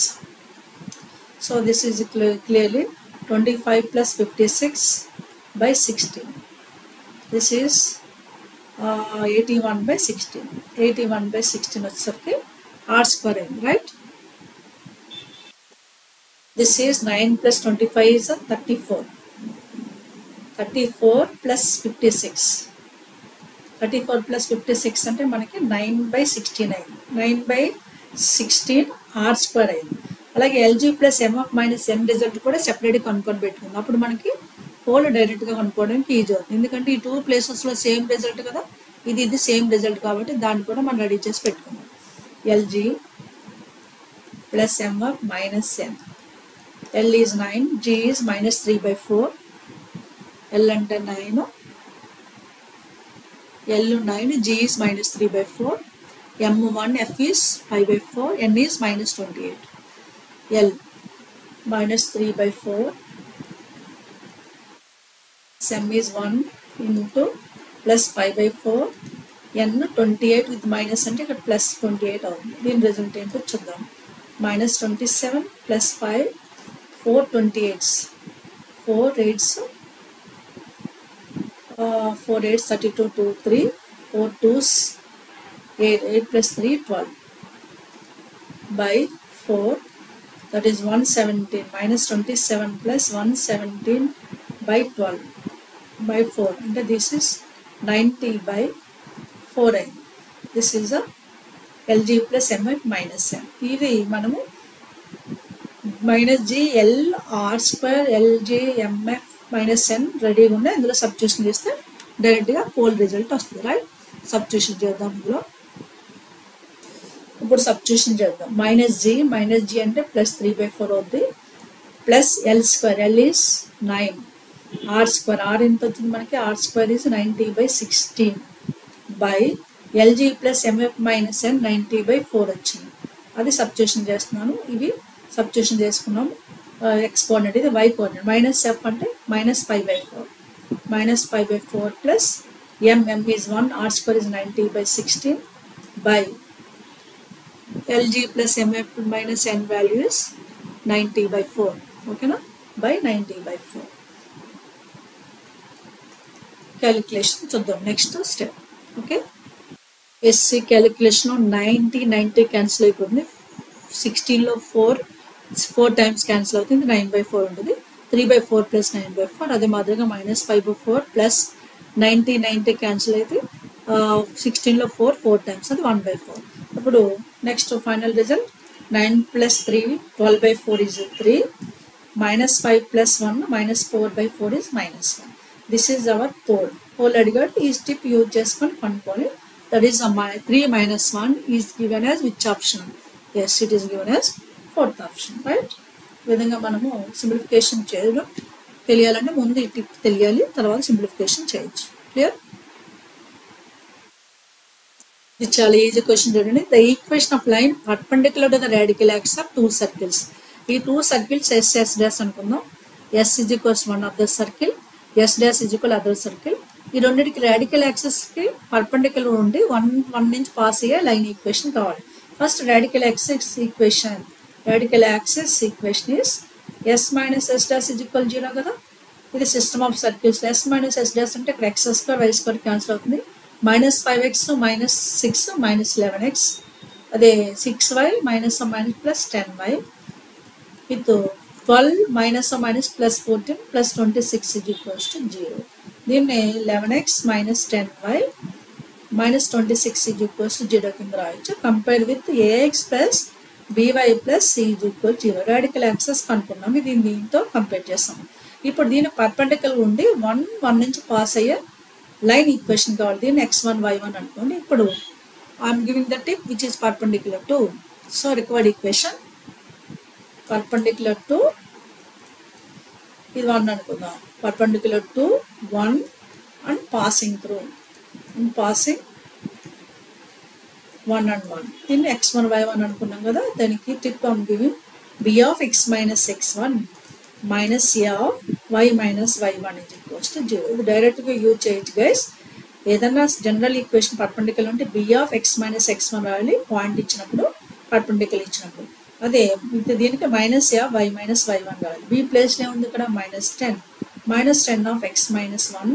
So this is clearly 25 plus 56 by 16. This is 81/16. 81/16 వచ్చేసరికి r square అయింది, right? This is 9 plus 25 is 34. 34 plus 56. 34 plus 56 అంటే మనకి 9/16 అయింది. 9/16 r square అయింది. అలాగే LG plus MF minus n result కూడా సెపరేట్గా కనుక్కొని పెట్టుకుందాం. అప్పుడు మనకి పోల్ డైరెక్ట్గా కనుక్కోవడానికి ఈజీ అవుతుంది. ఎందుకంటే ఈ 2 ప్లేసెస్లో సేమ్ రిజల్ట్ కదా, ఇది సేమ్ రిజల్ట్ కాబట్టి దాన్ని కూడా మనం రెడీ చేసి పెట్టుకుందాం. LG plus MF minus n. L is 9, G is minus 3/4. L అంటే 9, L 9, G is minus 3/4, M1, F is 5/4, N is minus 28. L minus 3/4, M is 1 into plus 5/4, N 28 with minus అంటే ఇక్కడ plus 28 అవుతుంది. దీని result ఏంటో చూద్దాం. minus 27 plus 5, 4 28s, 4 8s 32 2 3, 4 2s 8, 8 plus 3 12 by 4, that is 117. minus 27 plus 117 by 12 by 4 and this is 90/4 అయింది. This is a LG plus MF minus n. ఇది మనము minus G L R square LG MF minus n రెడీగా ఉన్నాయి. ఇందులో substitution చేస్తే డైరెక్ట్గా pole result వస్తుంది, right? Substitution చేద్దాం. ఇందులో ఇప్పుడు సబ్స్టిట్యూషన్ చేద్దాం. మైనస్ G అంటే ప్లస్ 3/4 అవుతుంది. Plus L square, L is 9, R square, R ఎంత వచ్చింది మనకి? R square is 90/16 by LG plus MF minus n 90/4 వచ్చింది. అది సబ్స్టిట్యూషన్ చేస్తున్నాను. ఇవి సబ్స్టిట్యూషన్ చేసుకున్నాము. ఎక్స్ కోఆర్డినేట్, ఇది వై కోఆర్డినేట్. మైనస్ ఎఫ్ అంటే minus 5/4, minus 5/4 plus M is 1, R square is 90/16 by LG plus MF minus n value is 90/4. ఓకేనా? By 90/4. Calculation చూద్దాం. Next step. Okay, SC calculation 90 cancel అయిపోతుంది. 16లో 4 times cancel అవుతుంది. 9/4 ఉంటుంది. 3/4 plus 9/4. అదే మాదిరిగా minus 5/4 plus 90 cancel అయితే 16లో 4 times అది 1/4. ఇప్పుడు next final result 9 + 3 12/4 is 3, -5 + 1 -4/4 is -1. This is our pole అడిగాడు. ఈ స్టిప్ యూజ్ చేసుకొని కనుక్కోవాలి. That is 3 - 1 is given as which option? Yes, it is given as 4th option, right? ఈ విధంగా మనము సింప్లిఫికేషన్ చేయడం తెలియాలంటే ముందు ఈ టిప్ తెలియాలి, తర్వాత సింప్లిఫికేషన్ చేయొచ్చు. క్లియర్? ఇది చాలా ఈజీ క్వశ్చన్ చూడండి. The equation of line perpendicular to the radical axis of 2 circles. ఈ 2 సర్కిల్స్ ఎస్ ఎస్ డాష్ అనుకుందాం. S is equals one of the circle, yes dash is equal other circle. ఈ రెండింటికి radical axis కి perpendicular ఉండి one నుంచి pass అయ్యే line equation కావాలి. First radical axis equation is S minus S dash is equal 0 కదా. ఇది system of circles. Yes minus S dash అంటే ఇక్కడ x² y² క్యాన్సిల్ అవుతుంది. -5x -6 -11x, అదే 6y -+ 10y విత్ 12 -+ 14 + 26 0. దీన్ని 11x - 10y -26 0 కింద రాయొచ్చు. Compare with ax + by + c 0. Radical axis కనుక్కున్నాం. ఇది దీంతో కంపేర్ చేస్తాం. ఇప్పుడు దీని పర్పెండిక్యులర్ ఉండి 1 నుంచి పాస్ అయ్యే లైన్ ఈక్వేషన్ కావాలి. దీన్ని x1 y1 అనుకోండి. ఇప్పుడు I'm giving the tip which is perpendicular to, so required equation perpendicular to ఇది 1 అనుకుందాం. Perpendicular to 1 and passing through, passing 1 and 1. దీన్ని x1 y1 అనుకున్నాం కదా. దానికి tip I'm giving b of x - x1 minus a of y minus y1 is equals to 0. ఇది డైరెక్ట్గా use చేయొచ్చు guys. ఏదన్నా జనరల్ ఈక్వేషన్ పర్పెండిక్యులర్ ఉంటే b of x - x1 రాయాలి, పాయింట్ ఇచ్చినప్పుడు, పర్పెండిక్యులర్ ఇచ్చినప్పుడు. అదే దీనికి -a of y minus y1 రాయాలి. b ప్లేస్లో ఉంది ఇక్కడ -10 -10 of x minus 1,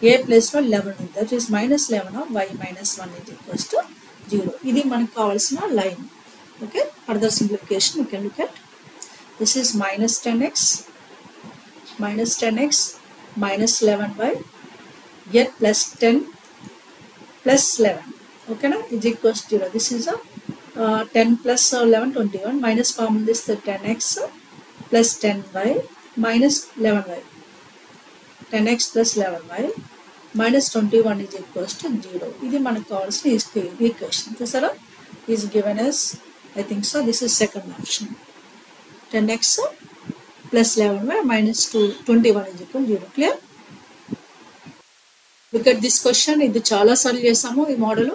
a ప్లేస్లో 11 ఉంది. That is -11 of y minus 1 is equals to 0. ఇది మనకు కావాల్సిన line. Okay, further simplification you can look at. This is -10x -11y yet +10 +11. Okay na, is equals to 0. This is a 10 + 11 21, minus common this 10x plus 10y minus 11y, 10x plus 11y minus 21 is equals to 0. ఇది మనకు కావాల్సిన equation. చూసారా, is given as, I think so, this is second option. 10x plus 11y minus 21 is equal to 0. Clear? Look at this question. ఇది చాలా సార్లు చేసాము ఈ model.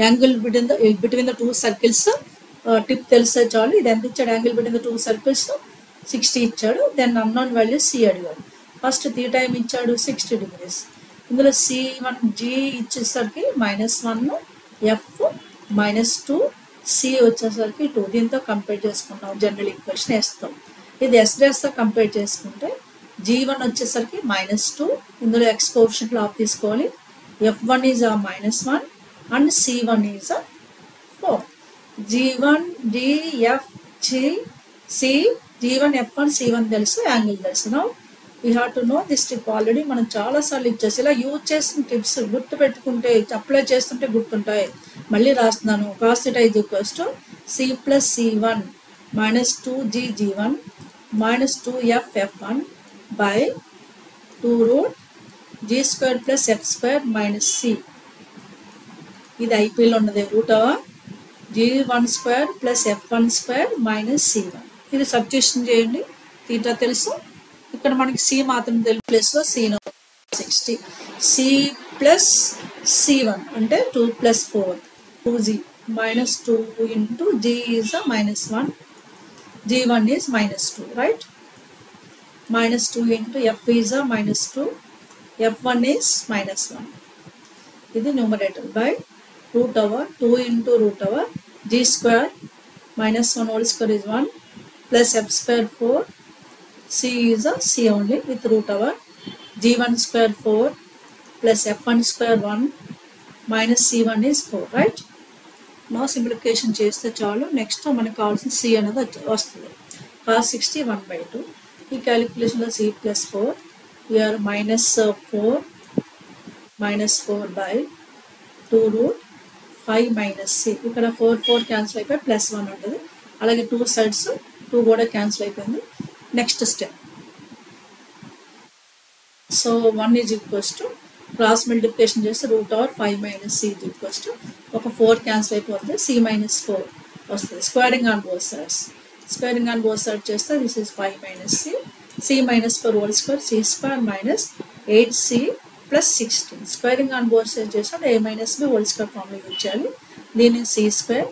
Angle between the 2 circles tip తెలిసే చాలు. ఇది ఎంత ఇచ్చాడు? యాంగిల్ బిట్వీన్ ద 2 సర్కిల్స్ 60 ఇచ్చాడు. దెన్ అన్నోన్ వాల్యూ c అడిగాడు. ఫస్ట్ θ ఏమి ఇచ్చాడు? 60 degrees. ఇందులో c1 g ఇచ్చేసరికి -1, f -2, c వచ్చేసరికి 2. దీంతో కంపేర్ చేసుకున్నాం. జనరల్ ఈక్వేషన్ వేస్తాం. ఇది s' కంపేర్ చేసుకుంటే g1 వచ్చేసరికి -2, ఇందులో x కోఎఫిషియంట్లో ఆఫ్ తీసుకోవాలి. f1 is -1 and c1 is 4. g1 d f c g1 f1 c1 తెలుసు, యాంగిల్ తెలుసు. Now we have to know this tip. Already మనం చాలాసార్లు ఇచ్చేసి ఇలా యూజ్ చేసిన టిప్స్ గుర్తు పెట్టుకుంటే, అప్లై చేస్తుంటే గుర్తుంటాయి. మళ్ళీ రాస్తున్నాను. cos θ is equals to c plus c1 minus 2g g1 minus 2f f1 by 2 root g square plus f square minus c. ఇది ఐపీలో ఉన్నది. Root g1 square plus f1 square minus c1. ఇది substitution చేయండి. θ తెలుసు, ఇక్కడ మనకి c మాత్రం తెలుసు. ప్లేస్లో c 60, c ప్లస్ c1 అంటే 2 + 4 2g minus 2 into g is a -1, g1 is -2, right? -2 into f is a -2, f1 is -1. ఇది numerator by √2 into √, g square -1 whole square is 1 plus f square 4, c is a c only with √, g1 square 4 plus f1 square 1 minus c1 is 4, right? Now simplification చేస్తే చాలు. Next మనకు కావాల్సిన c అనేది వస్తుంది. cos 60 1/2. ఈ క్యాలిక్యులేషన్లో c plus 4 here -4 by 2 root 5 minus c. ఇక్కడ 4 cancel అయిపోయి +1 ఉంటుంది. అలాగే 2 sides 2 కూడా క్యాన్సిల్ అయిపోయింది. Next step. So 1 is equals to cross multiplication చేస్తే √5 minus c is equals to ఒక 4 క్యాన్సిల్ అయిపోతుంది. c minus 4 వస్తుంది. Squaring on both sides. Squaring on both side చేస్తే this is 5 minus c. c minus 4 whole square, c square minus 8c plus 16. Squaring on both side చేసినప్పుడు a minus b whole square formula use చేయాలి. దీన్ని c square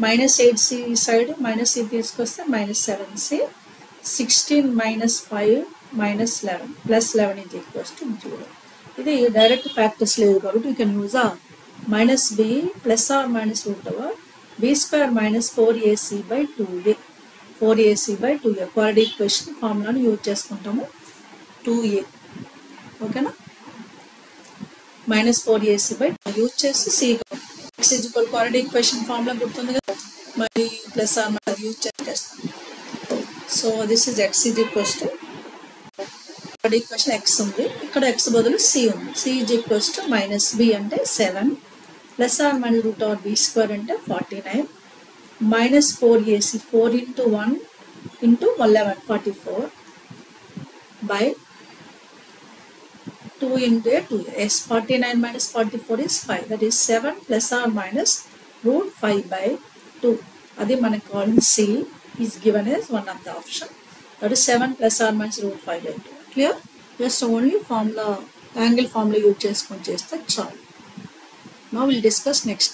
minus 8c side minus c తీసుకొస్తే minus 7c. 16 minus 5 minus 11 plus 11 is equals to 0. ఇది direct factors లేదు కాబట్టి you can use ఆ minus b plus or minus √over b square minus 4ac by 2a. 4ac by 2a quadratic equation ఫార్ములాను use చేసుకుంటాము. 2a ఓకేనా. minus 4ac by use చేసి c x is equal quadratic equation formula గుర్తుంది కదా, మరి plus or minus use చేస్తాం. So this is x is equals to equation x ఉంది, ఇక్కడ x బదులు c ఉంది. c is equals to minus b అంటే 7 plus or minus √over b square అంటే 49 minus 4ac 4 into 1 into 11 44 by 2 into a 2 s 49 minus 44 is 5, that is 7 plus or minus √5 by 2. అది మనకు కావాల్సిన c is given as one of the option, that is 7 plus or minus √5 by 2. Clear? Just only formula, angle formula use చేసుకొని చేస్తే చాలు. Now we'll discuss next.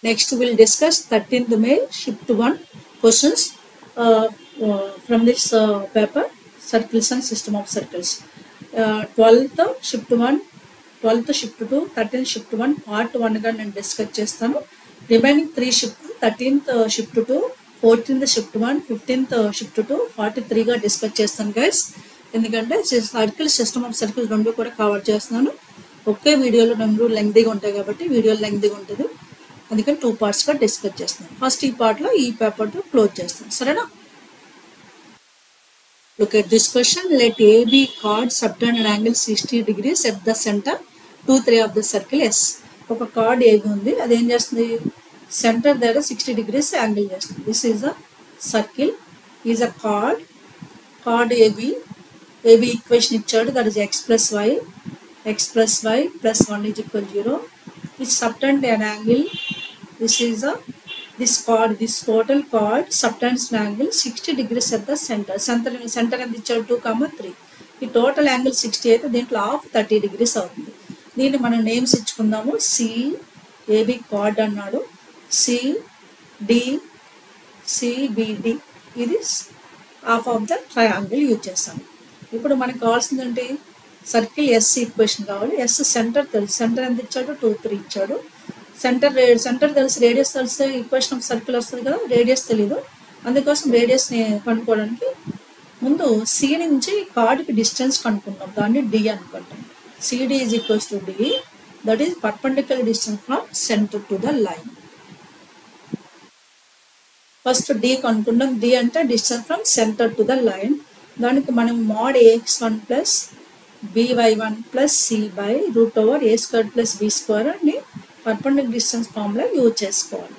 Next we'll discuss 13th May shift 1 questions from this paper, circles and system of circles. 12th shift 1, 12th shift 2, 13th shift 1 part 1 గా నేను discuss చేస్తాను. Remaining 3 shift 13th shift 2, 14th shift 1, 15th shift 2, 43 గా discuss చేస్తాను guys. ఎందుకంటే circle system of circles రెండు కూడా cover చేస్తున్నాను. ఒకే వీడియోలో రెండు లెంగ్తీగా ఉంటాయి కాబట్టి వీడియో లెంగ్తీగా ఉంటుంది, అందుకని 2 partsగా డిస్కస్ చేస్తున్నాను. ఫస్ట్ ఈ పార్ట్లో ఈ పేపర్ క్లోజ్ చేస్తాను, సరేనా. Look at this question. Let AB chord subtend an angle 60 degrees at the center 2, 3 of the circle S. ఒక కార్డ్ AB ఉంది, అది ఏం చేస్తుంది, సెంటర్ దగ్గర 60 degrees యాంగిల్ చేస్తుంది. This is a circle, is a chord. Chord AB equation ఇచ్చాడు, that is x plus y plus 1 is equal to 0. Which subtend an angle, this total chord subtends an angle 60 degrees at the center. Center ఎంత ఇచ్చాడు 2, 3. ఈ total angle 60 అయితే దీంట్లో half 30 degrees అవుతుంది. దీన్ని మనం names ఇచ్చుకుందాము. AB card అన్నాడు, CBD ఇది half of the triangle use చేస్తాము. ఇప్పుడు మనకు కావాల్సిందంటే సర్కిల్ S ఈక్వేషన్ కావాలి. S సెంటర్ తెలుసు, సెంటర్ ఎంత ఇచ్చాడు 2, 3 ఇచ్చాడు. సెంటర్ తెలిసి రేడియస్ తెలిస్తే ఈక్వేషన్ ఆఫ్ సర్కిల్ వస్తుంది కదా, రేడియస్ తెలీదు, అందుకోసం రేడియస్ని కనుక్కోవడానికి ముందు C నుంచి కార్డ్కి డిస్టెన్స్ కనుక్కుంటాం, దాన్ని D అనుకుంటాం. CD is equals to D, that is perpendicular distance from center to the line. First D కనుక్కుంటాం. D అంటే distance from centre to the line. దానికి మనం mod AX1 plus BY1 plus C by √over A² plus B² అని perpendicular distance formula use చేసుకోవాలి.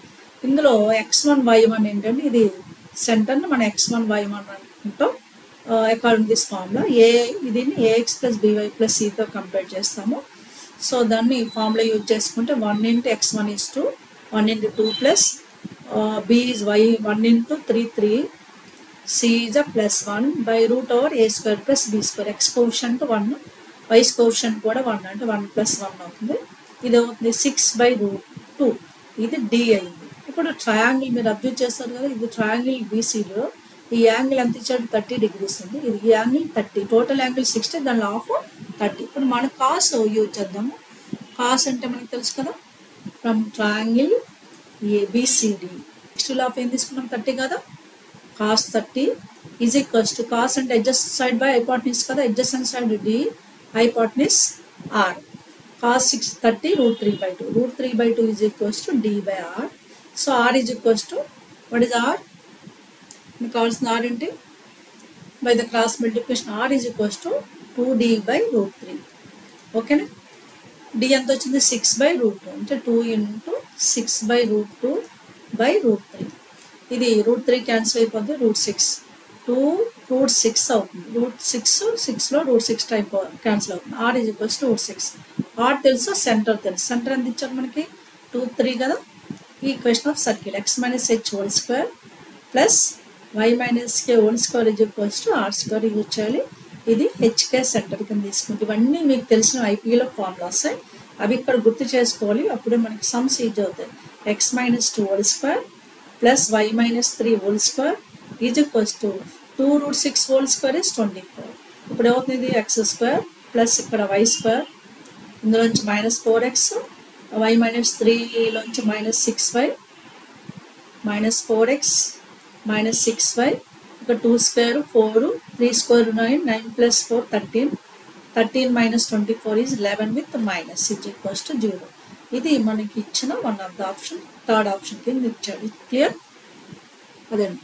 ఇందులో x1 y1 ఏంటంటే ఇది సెంటర్ని మనం x1 y1 అనుకుంటాం. అకార్డింగ్ దిస్ ఫార్ములా దీన్ని AX plus BY plus Cతో కంపేర్ చేస్తాము. సో దాన్ని ఫార్ములా యూజ్ చేసుకుంటే 1 into x1 is 2, 1 into 2 plus B is y 1 into 3, 3, C is a plus 1 by √over A² plus B². X coefficient 1, Y coefficient కూడా 1 అంటే 1 plus 1 అవుతుంది. ఇది అవుతుంది 6 by √2. ఇది D అయింది. ఇప్పుడు ట్రయాంగిల్ మీరు అబ్జర్వ్ చేస్తారు కదా, ఇది ట్రయాంగిల్ BCలో ఈ యాంగిల్ ఎంత ఇచ్చాడు 30 degrees ఉంది. ఇది ఈ యాంగిల్ 30, టోటల్ యాంగిల్ 60, దాని హాఫ్ 30. ఇప్పుడు మనం కాస్ యూజ్ చేద్దాము. కాస్ అంటే మనకు తెలుసు కదా, from triangle ABCD next half ఏం తీసుకున్నాం 30 కదా, cos 30 is equals to cos అంటే adjacent side by hypotenuse కదా, adjacent side D, hypotenuse R. Cos 30 √3 by 2. √3 by 2 is equals to D by R. So R is equals to, what is R? మీకు కావాల్సిన R అంటే by the cross multiplication R is equals to 2D by √3. ఓకేనా. d ఎంత వచ్చింది 6/√2 అంటే 2 into 6/√2/√3. ఇది √3 cancel అయిపోద్ది √6 2√6 అవుతుంది. √6 లో √6 టైప్ క్యాన్సిల్ అవుతుంది. r is equals to √6. r తెలుసు, సెంటర్ తెలుసు. సెంటర్ ఎంత ఇచ్చారు మనకి 2 3 కదా. ఈ equation of circle x - h whole square plus y - k whole square is equals to r square use చేయాలి. ఇది hk సెంటర్ కింద తీసుకుంటే ఇవన్నీ మీకు తెలిసిన ఐపీలో ఫార్ములాస్ అవి ఇక్కడ గుర్తు చేసుకోవాలి. అప్పుడే మనకి సమ్స్ ఈజ్ అవుతాయి. x - 2 whole square plus y - 3 whole square is equals to 2√6 whole square is 24. ఇప్పుడు ఏమవుతుంది x స్క్వేర్ ప్లస్ ఇక్కడ y స్క్వేర్, ఇందులోంచి -4x, y - 3లోంచి -6y, -4x -6y, ఇక్కడ 2 square 4, 3 square 9, 9 + 4 13, 13 - 24 is 11 with minus is equals to 0. ఇది మనకి ఇచ్చిన one of the option, third option కింద ఇచ్చాడు. క్లియర్ అదండి.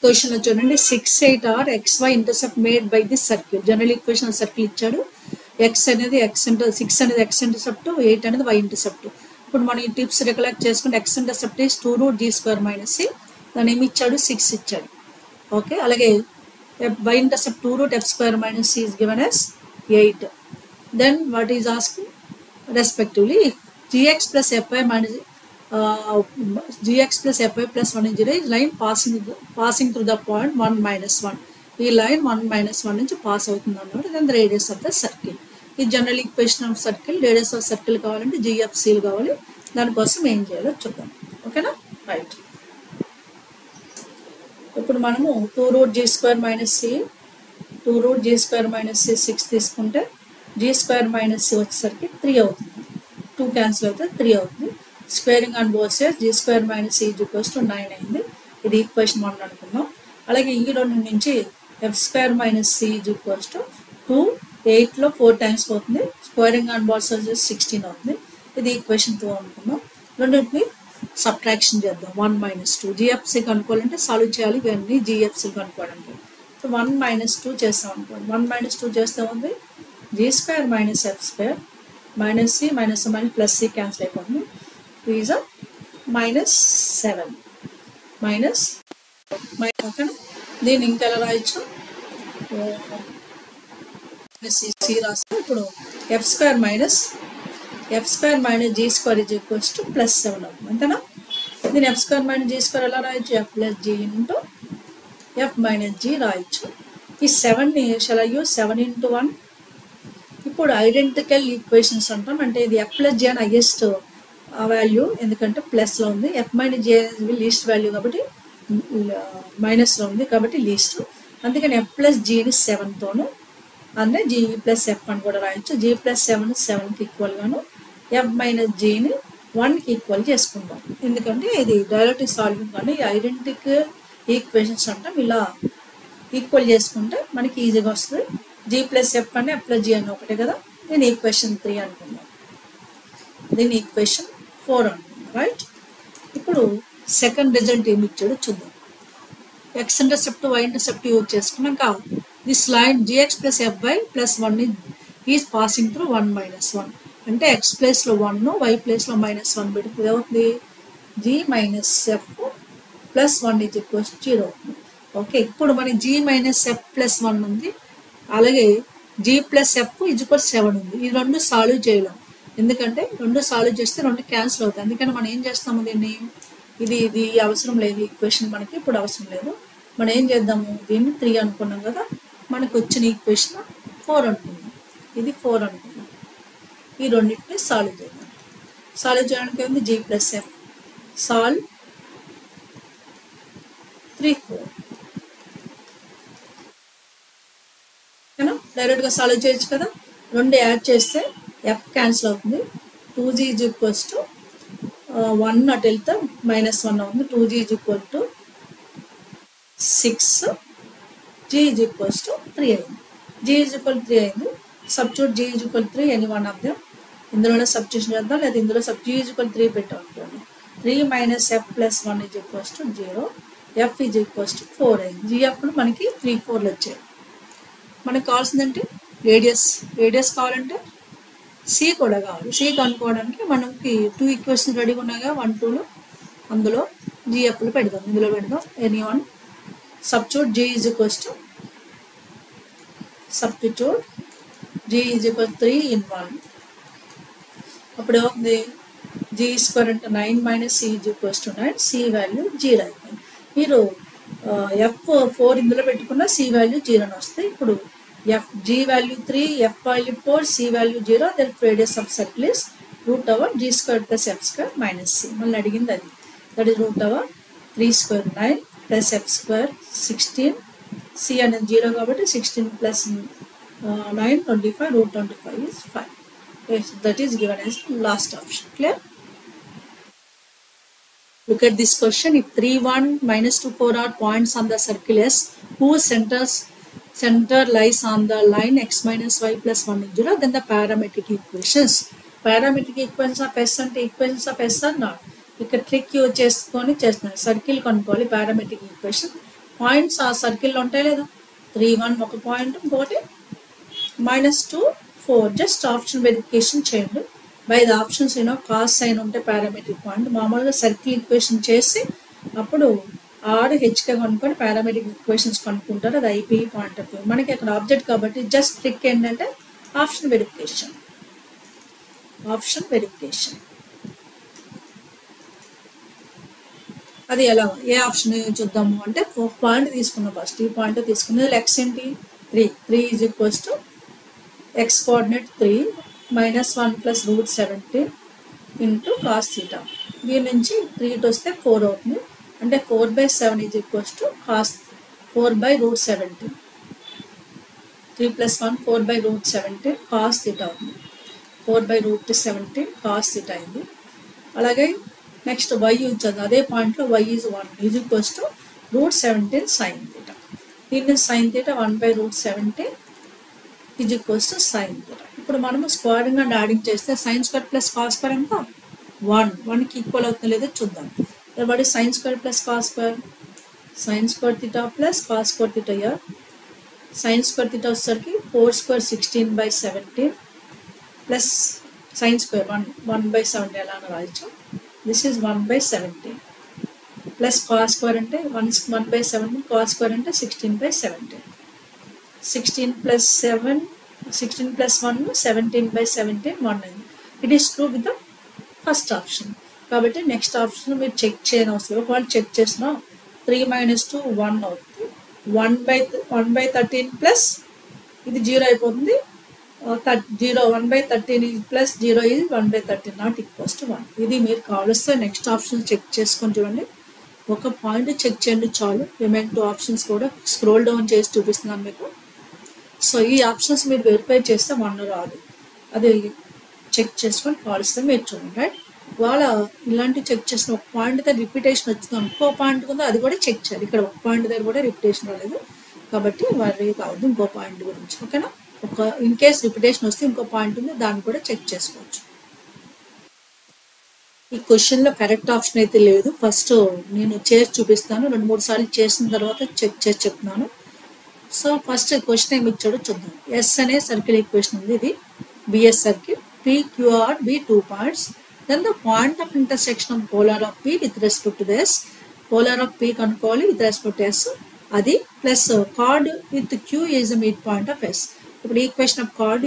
క్వశ్చన్ చూడండి 6 8 or xy intercept made by this circle. General equation circle ఇచ్చాడు. x అనేది x అనేది x ఇంటర్సెప్ట్, 8 అనేది y ఇంటర్సెప్ట్. ఇప్పుడు మనం ఈ టిప్స్ రికలెక్ట్ చేసుకుంటే x intercept is 2√g² - c. దాని ఏమి ఇచ్చాడు 6 ఇచ్చాడు. ఓకే, అలాగే y intercept 2√f² - c is given as 8. Then what is asking respectively if gx plus fy minus gx plus fy plus 1 is 0 is line passing through the point 1 - 1. ఈ line 1 - 1 నుంచి pass అవుతుంది అన్నమాట. Then the radius of the circle. ఈ general equation of circle, radius of circle కావాలంటే జిఎఫ్సీలు కావాలి. దానికోసం ఏం చేయాలో చూద్దాం. ఓకేనా, రైట్. ఇప్పుడు మనము 2√g² - c 2√g² - c 6 తీసుకుంటే g² - c వచ్చేసరికి 3 అవుతుంది. 2 క్యాన్సిల్ అవుతుంది, 3 అవుతుంది. Squaring on both sides g² - c is equals to 9 అయింది. ఇది ఈక్వేషన్ 1 అనుకున్నాం. అలాగే ఈ రెండు నుంచి f² - c is equals to 2, 8లో 4 times పోతుంది. స్క్వేరింగ్ ఆన్ బోత్ సైడ్స్ 16 అవుతుంది. ఇది ఈక్వేషన్ 2 అనుకున్నాం. రెండింటిని సబ్ట్రాక్షన్ చేద్దాం. 1 - 2 జిఎఫ్సీ కనుక్కోవాలంటే సాల్వ్ చేయాలి. ఇవన్నీ జిఎఫ్సీ కనుక్కోవడానికి. సో 1 - 2 చేస్తాం అనుకోండి. 1 - 2 చేస్తే ఉంది g² - f² - c plus c cancel అయిపోతుంది. ఈజ్ -7 ఓకేనా. దీన్ని ఇంకా ఎలా రాయొచ్చు, c రాస్తాం. ఇప్పుడు f² - g² is equals to +7 అవుతుంది. అంతేనా. దీని f² - g² ఎలా రాయొచ్చు, f + g into f - g రాయొచ్చు. ఈ 7ని షల్ ఐ యూజ్ 7 × 1. ఇప్పుడు ఐడెంటికల్ ఈక్వేషన్స్ అంటాం. అంటే ఇది f + g అని హైయెస్ట్ వాల్యూ, ఎందుకంటే ప్లస్లో ఉంది. f - g లీస్ట్ వాల్యూ కాబట్టి మైనస్లో ఉంది కాబట్టి లీస్ట్. అందుకని f + gని 7తోను, అంటే g + f అని కూడా రాయొచ్చు. g + 7 7కి ఈక్వల్గాను, f - gని 1కి ఈక్వల్ చేసుకుంటాం. ఎందుకంటే ఇది డైరెక్ట్ సాల్వింగ్ కానీ ఐడెంటికల్ ఈక్వేషన్స్ అంటాం. ఇలా ఈక్వల్ చేసుకుంటే మనకి ఈజీగా వస్తుంది. g + f అని f + g అని ఒకటే కదా. దీని ఈక్వేషన్ 3 అనుకుందాం. దీని ఈక్వేషన్ 4 అనుకుందాం. రైట్. ఇప్పుడు సెకండ్ రిజల్ట్ ఏమి ఇచ్చాడో చూద్దాం. x intercept y intercept use చేసుకున్నాక this line gx + fy + 1 is passing through 1 - 1. అంటే x ప్లేస్లో 1, y ప్లేస్లో -1 పెడితే ఏమవుతుంది, g - f + 1 ఈజ్ ఈక్వల్స్ 0 అవుతుంది. ఓకే, ఇప్పుడు మనకి g - f + 1 ఉంది. అలాగే g + f ఈజ్ ఈక్వల్స్ 7 ఉంది. ఈ రెండు సాల్వ్ చేయలేం, ఎందుకంటే రెండు సాల్వ్ చేస్తే రెండు క్యాన్సిల్ అవుతాయి. అందుకని మనం ఏం చేస్తాము, దీన్ని ఇది అవసరం లేదు. ఈక్వేషన్ మనకి ఇప్పుడు అవసరం లేదు. మనం ఏం చేద్దాము, దీన్ని 3 అనుకున్నాం కదా, మనకు వచ్చిన ఈక్వేషన్ 4 అనుకుందాం. ఇది 4 అనుకుందాం. ఈ రెండింటిని సాల్వ్ చేద్దాం. సాల్వ్ చేయడానికి ఉంది g + f సాల్వ్ 3 4 ఓకేనా. డైరెక్ట్గా సాల్వ్ చేయొచ్చు కదా. రెండు యాడ్ చేస్తే f క్యాన్సిల్ అవుతుంది. 2g ఈజ్ ఈక్వల్స్ టు 1 అటు వెళ్తే -1 అవుతుంది. 2g is equal to 6, g is equals to 3 అయింది. g ఈజ్ ఈక్వల్ 3 అయింది. Substitute g is equal 3 any one of them. ఇందులోనే సబ్స్టిట్యూషన్ చేద్దాం, లేదా ఇందులో g ఈజ్ ఈక్వల్ 3 పెట్టాం అనుకోండి. 3 - f + 1 is equals to 0, f is equals to 4 అయింది. gfలు మనకి 3 4లు వచ్చాయి. మనకు కావాల్సిందంటే రేడియస్ కావాలంటే సి కూడా కావాలి. సి కనుక్కోవడానికి మనకి 2 ఈక్వేషన్స్ రెడీగా ఉన్నాయిగా 1, 2లో అందులో జిఎఫ్లు పెడదాం. ఇందులో పెడదాం any one substitute G is equals to substitute G is equal to 3 in 1. అప్పుడు ఏమవుతుంది G స్క్వేర్ అంటే 9 minus C is equals to 9. C value 0 అయిపోయింది. మీరు F4 ఇందులో పెట్టుకున్న C వాల్యూ 0 అని వస్తాయి. ఇప్పుడు G value 3, F value 4, C value 0. Then radius of circle is root over G square plus F square minus C. మళ్ళీ అడిగింది అది. That is root over 3 square 9 plus F square 16. C అనేది 0 కాబట్టి 16 plus 9 25. Root 25 is 5. Yes, that is given as last option. Clear? Look at this question. If 3, 1, minus 2, 4 are points on the circle S, whose center lies on the line x minus y plus 1 is 0, then the parametric equations. Parametric equations of S and equations of S are not. ఇక్కడ trick use చేసుకొని చేస్తున్నాను. Circle కనుక్కోవాలి parametric equation. Points ఆ సర్కిల్లో ఉంటాయి లేదా 3, 1 ఒక point, ఇంకోటి -2, 4. జస్ట్ ఆప్షన్ వెరిఫికేషన్ చేయండి. By the options cos sign ఉంటే పారామెట్రిక్ పాయింట్. మామూలుగా సర్కిల్ ఈక్వేషన్ చేసి అప్పుడు RHK కనుక్కొని పారామెట్రిక్ ఈక్వేషన్స్ కనుక్కుంటారు. అది IP పాయింట్ ఆఫ్ వ్యూ. మనకి అక్కడ ఆబ్జెక్ట్ కాబట్టి జస్ట్ ట్రిక్ ఏంటంటే ఆప్షన్ వెరిఫికేషన్. ఆప్షన్ వెరిఫికేషన్ అది ఎలా, ఏ ఆప్షన్ చూద్దాము అంటే పాయింట్ తీసుకున్నాం. ఫస్ట్ ఈ పాయింట్ తీసుకున్నది x ఏంటి 3 is equals to x coordinate 3 minus 1 plus root 17 into cos theta. దీని నుంచి 3 వస్తే 4 అవుతుంది. అంటే 4/7 ఈజ్ ఈక్వల్స్ టు కాస్ 4/రూట్ 17. 3 + 1 4/రూట్ 17 కాస్ థీటా అవుతుంది. 4/రూట్ 17 కాస్ థీటా అయింది. అలాగే నెక్స్ట్ y ఉంచదు. అదే పాయింట్లో y is 1 is equals to root 17 sine theta. దీన్ని సైన్ థీటా 1/రూట్ 17 is equals to sine theta. ఇప్పుడు మనము స్క్వేరింగ్ అండ్ యాడింగ్ చేస్తే sine square plus cos square ఎంత 1కి ఈక్వల్ అవుతుందో లేదో చూద్దాం. What is sine square plus cos square? Sine square theta plus cos square theta. Here sine square theta వచ్చేసరికి 4 square 16/17 plus sine square 1/17 ఎలా రాయొచ్చు. This is 1/17 plus cos square అంటే 1/17 cos square అంటే 16/17. 16 + 7 16 + 1 17/17 1 అయింది. It is true with the first option. కాబట్టి next option మీరు check చేయని అవసరం. ఒకవేళ చెక్ చేసినా 3 - 2 1 అవుతుంది. 1/13 ప్లస్ ఇది 0 అయిపోతుంది. 1/13 plus 0 is 1/13 not equals to 1. ఇది మీరు కావలిస్తే నెక్స్ట్ ఆప్షన్ చెక్ చేసుకొని చూడండి. ఒక పాయింట్ చెక్ చేయండి చాలు. రిమైన్ 2 ఆప్షన్స్ కూడా స్క్రోల్ డౌన్ చేసి చూపిస్తున్నాను మీకు. సో ఈ ఆప్షన్స్ మీరు వెరిఫై చేస్తే 1 రాదు. అది చెక్ చేసుకొని కావలిస్తే మీరు చూడండి. రైట్, వాళ్ళ ఇలాంటి చెక్ చేసిన ఒక పాయింట్ దగ్గర రిపిటేషన్ వచ్చింది, ఇంకో పాయింట్ ఉందో అది కూడా చెక్ చేయాలి. ఇక్కడ ఒక పాయింట్ దగ్గర కూడా రిపిటేషన్ రాలేదు కాబట్టి వరీ కావద్దు ఇంకో పాయింట్ గురించి. ఓకేనా, ఒక ఇన్ కేస్ రిపిటేషన్ వస్తే ఇంకో పాయింట్ ఉంది, దాన్ని కూడా చెక్ చేసుకోవచ్చు. ఈ క్వశ్చన్లో కరెక్ట్ ఆప్షన్ అయితే లేదు. ఫస్ట్ నేను చేసి చూపిస్తాను, 2-3 సార్లు చేసిన తర్వాత చెక్ చేసి చెప్తున్నాను. సో ఫస్ట్ క్వశ్చన్ ఏమి ఇచ్చాడో చూద్దాం. ఎస్ అనే సర్కిల్ ఈక్వేషన్ ఉంది. ఇది BS circle. PQR be 2 points. Then the point of intersection of polar of P with respect to the S. Polar of P కనుక్కోవాలి with respect to S. అది plus card with Q is the midpoint of S. ఇప్పుడు equation of card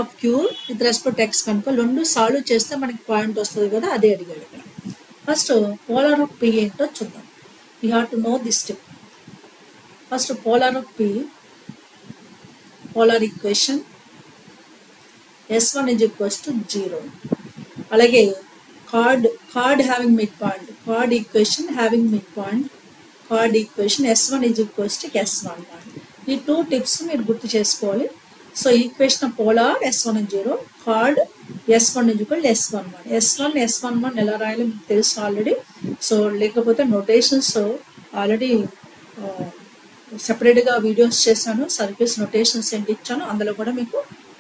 of Q with respect to X కనుక్కోవాలి. 2 solve చేస్తే మనకి point వస్తుంది కదా, అదే అడిగాడు ఇక్కడ. ఫస్ట్ పోలార్ ఆఫ్ P ఏంటో చూద్దాం. You have to know this step. First polar of P, polar equation S1 is equals to 0. అలాగే card having mid point, card equation having mid point, card equation S1 is equals to S11. ఈ 2 tips మీరు గుర్తు చేసుకోవాలి. So equation of polar S1 is 0, card S1 is equal to S11. S11 ఎలా రాయాలి మీకు తెలుసు already. So లేకపోతే notations already సెపరేట్గా వీడియోస్ చేశాను. సర్కిల్స్ నోటేషన్స్ ఏంటి ఇచ్చాను, అందులో కూడా మీకు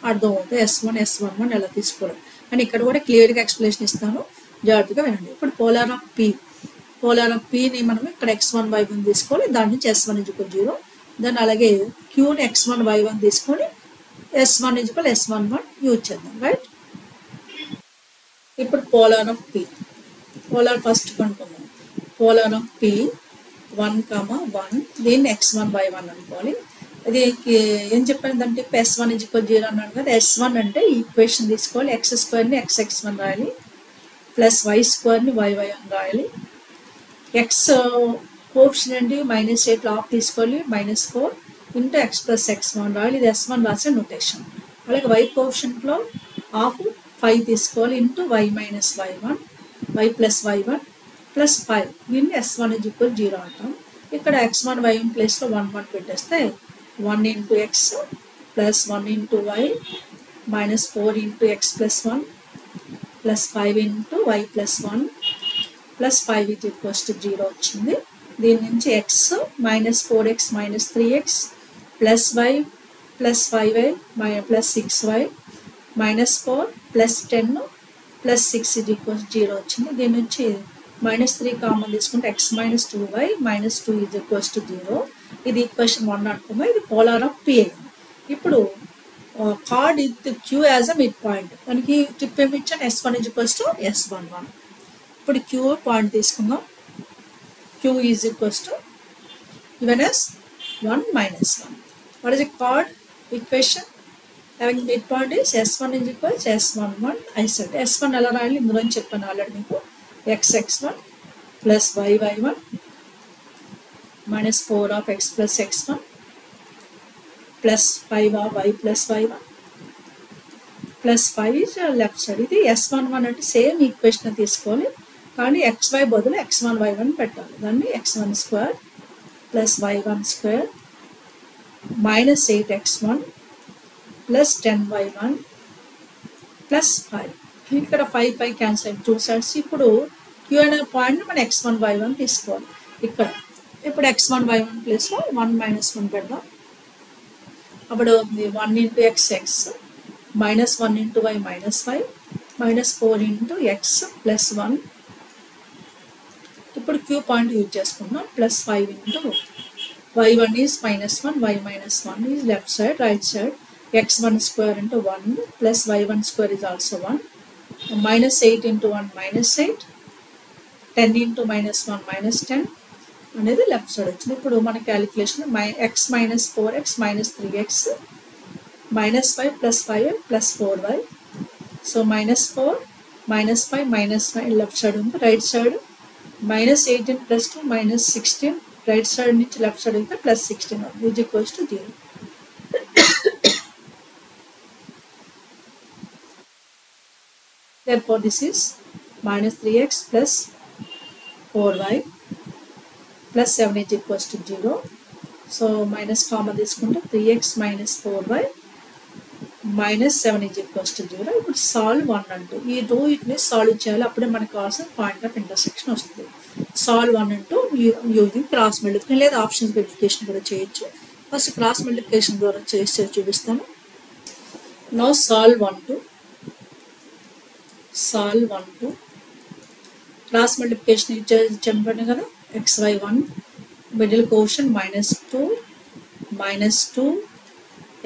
అర్థమవుతుంది S1 ఎలా తీసుకోవడం అని. ఇక్కడ కూడా క్లియర్గా ఎక్స్ప్లెనేషన్ ఇస్తాను, జాగ్రత్తగా వినండి. ఇప్పుడు పోలార్ ఆఫ్ Pని మనం ఇక్కడ X1 Y1 తీసుకోవాలి, దాని నుంచి S1 is equal to 0. దాన్ని అలాగే Qని X1 Y1 తీసుకొని S1 is equal to S11 use చేద్దాం. రైట్, ఇప్పుడు polar of P, polar first కనుక్కుందాం. పోలార్ ఆఫ్ పి 1, 1 దీన్ని x1 y1 అనుకోవాలి. అది ఏం చెప్పానంటే S1 = 0 అన్నాడు కదా. S1 అంటే ఈక్వేషన్ తీసుకోవాలి, x2ని x1 రాయాలి, ప్లస్ y2ని y1 రాయాలి. ఎక్స్ కోఎఫిషియంట్ -8 ఆఫ్ తీసుకోవాలి, -4 ఇంటూ x + x1 రాయాలి. ఇది S1 రాసే నోటేషన్. అలాగే y కోఎఫిషియంట్లో ఆఫ్ 5 తీసుకోవాలి, into y - y1 y + y1 plus 5 దీన్ని S1 = 0 అంటాం. ఇక్కడ x1 y1 ప్లేస్లో 1 1 పెట్టేస్తే 1 × x plus 1 × y -4 × x + 1 plus 5 × y + 1 plus 5 = 0 వచ్చింది. దీని నుంచి x -4x -3x plus y plus 5y plus 6y -4 plus 10 plus 6 = 0 వచ్చింది. దీని నుంచి -3 కామన్ తీసుకుంటే x - 2y -2 = 0. ఇది ఈక్వేషన్ 1 అనుకున్నాం. ఇది పోలార్ ఆఫ్ పి అయింది. ఇప్పుడు chord with Q as a mid point, దానికి టిప్ ఏమి ఇచ్చాను, S1 = S11. ఇప్పుడు క్యూ పాయింట్ తీసుకుందాం. Q is equals to given as 1 - 1. What is the chord equation having midpoint is S1 = S11. I said S1 ఎలా రాయాలి ఇందులో చెప్పాను already మీకు. x1 plus y1 -4 of x + x1 plus 5 of y + y1 plus 5 is left side. ఇది S11 అంటే same equation తీసుకోవాలి, కానీ xy బదులు x1 y1 పెట్టాలి. దాన్ని x1² plus y1² -8x1 plus 10y1 plus 5. ఇక్కడ 5 క్యాన్సిల్ అయింది 2 సైడ్స్. ఇప్పుడు క్యూ అనే పాయింట్ మనం x1 y1 తీసుకోవాలి ఇక్కడ. ఇప్పుడు x1 y1 ప్లేస్లో 1 - 1 పెడదాం. అప్పుడు 1 × x -1 × y -5 -4 × x ప్లస్ 1. ఇప్పుడు క్యూ పాయింట్ యూజ్ చేసుకుందాం. Plus 5 × y1 is -1 y -1 is left side, right side x1² × 1 plus y1² is also 1 -8 × 1 -8 10 × -1 -10 అనేది లెఫ్ట్ సైడ్ వచ్చింది. ఇప్పుడు మన calculation x - 4x -3x -5 + 5 + 4y. So -4 -5 -9 left side ఉంది. Right side -18 + 2 -16 right side నుంచి left side అయితే +16 is equals to 0. Therefore, this is -3x plus 4y plus 7 is equals to 0. So, minus common తీసుకుంటే 3x minus 4y minus 7 is equals to 0. ఇప్పుడు solve 1 and 2. ఈ వీటిని solve చేయాలి, అప్పుడే మనకు కావాల్సిన పాయింట్ ఆఫ్ ఇంటర్సెక్షన్ వస్తుంది. Solve 1 and 2 using cross multiplication లేదా ఆప్షన్స్ వెరిఫికేషన్ కూడా చేయొచ్చు. ఫస్ట్ క్రాస్ మల్టిప్లికేషన్ ద్వారా చేసి చూపిస్తాను. Now solve 1 2. Solve 1 2 cross multiplication చెప్పండి కదా. xy1 middle coefficient -2 -2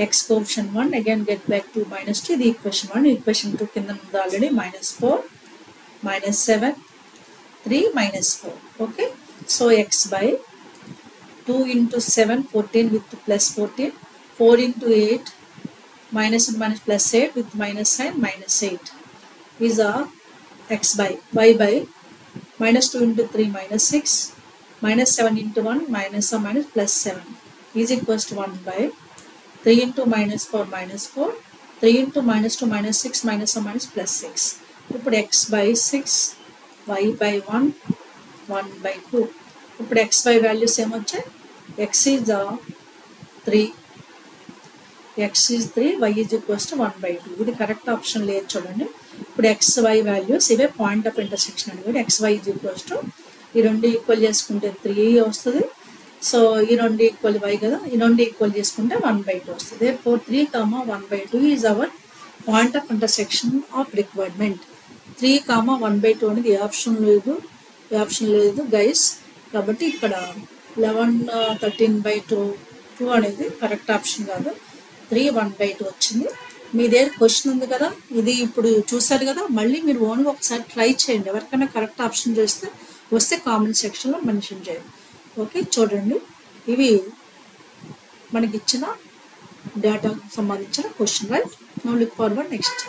x coefficient 1 again get back to -2. ఇది ఈక్వేషన్ 1. ఈక్వేషన్ 2 కింద ఉంది already. -4 -7 3 -4. Okay, so x by 2 × 7 14 with +14 4 × 8 -8 with minus sign -8 is a x by y by -2 × 3 -6 -7 × 1 -7 is equals to 1 by 3 × -4 -4 3 × -2 -6 -6. ఇప్పుడు x by 6 y by 1 1 by 2. ఇప్పుడు xy values ఏమొచ్చాయి? x is 3 y is equals to 1 by 2. ఇది correct option లేదు చూడండి. ఇప్పుడు xy values ఇవే point of intersection అనేది. xy is equals to ఈ రెండు ఈక్వల్ చేసుకుంటే 3 వస్తుంది. సో ఈ రెండు ఈక్వల్ y కదా, ఈ రెండు ఈక్వల్ చేసుకుంటే 1 by 2 వస్తుంది. Therefore 3, 1 by 2 is our point of intersection of requirement. 3, 1 by 2 అనేది ఏ ఆప్షన్ లేదు గైస్. కాబట్టి ఇక్కడ 11 13 by 2 అనేది కరెక్ట్ ఆప్షన్ కాదు. 3 1 by 2 వచ్చింది. మీ దగ్గర క్వశ్చన్ ఉంది కదా, ఇది ఇప్పుడు చూసారు కదా, మళ్ళీ మీరు ఓన్గా ఒకసారి ట్రై చేయండి. ఎవరికైనా కరెక్ట్ ఆప్షన్ వస్తే కామెంట్ సెక్షన్లో మెన్షన్ చేయండి. ఓకే, చూడండి, ఇవి మనకి ఇచ్చిన డేటాకు సంబంధించిన question. Right, now look forward next.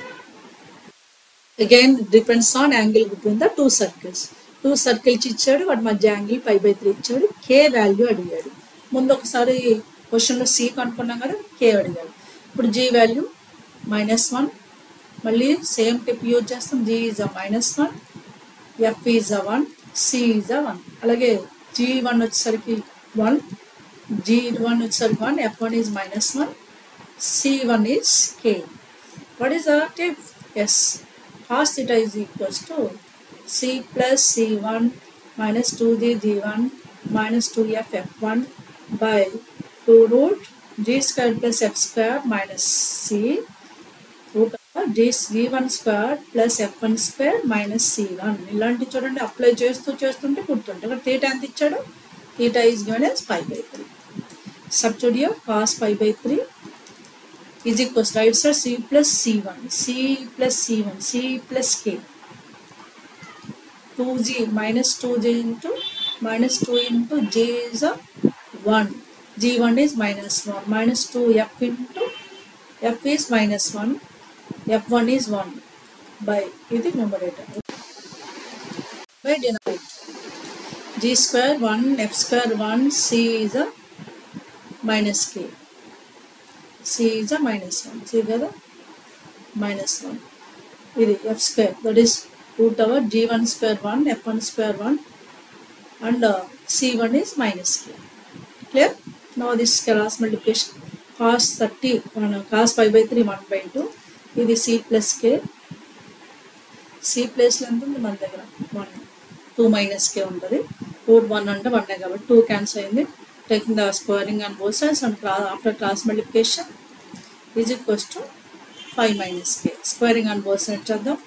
Again depends on angle between the two circles. Two circles ఇచ్చాడు, వాటి మధ్య యాంగిల్ π/3 ఇచ్చాడు, కే వాల్యూ అడిగాడు. ముందు ఒకసారి క్వశ్చన్లో సి కనుక్కున్నాం కదా, కే అడిగాడు. ఇప్పుడు జీ వాల్యూ -1, మళ్ళీ సేమ్ టిప్ యూజ్ చేస్తాం. G is a -1, F is a 1, C is a 1. అలాగే G1 వచ్చేసరికి 1, G1 వచ్చేసరికి 1, F1 is -1, C1 is K. What is the tip? Yes, cos theta is equals to C plus C1 minus 2G G1 minus 2F F1 by 2 root G square plus F square minus C root of G1 square plus F1 square minus C1. ఇలాంటి చూడండి, apply చేస్తుంటే గుర్తుంటే. ఇక్కడ theta ఎంత ఇచ్చాడు? Theta is given as π/3. Substitute here cos π/3 is equals to right side C plus C1, C plus C1, C plus K. 2G minus 2G into minus 2 into J is a 1. G1 is -1, minus 2F into F is -1, F1 is 1 by the numerator. By denominator. G square 1, F square 1, C is a minus K. C is a -1. See together? -1. This F square, that is root over G1 square 1, F1 square 1, and C1 is minus K. Clear? Now this cross multiplication. Cos 30, cos π/3 1/2. This C plus K. C place length ఉంది మన దగ్గర 1, 2 minus K ఉంటుంది. root 1 అంటే 1 కాబట్టి 2 cancel అయింది. Taking the squaring on both sides and after cross multiplication is equals to 5 minus K. Squaring on both sides చేద్దాం.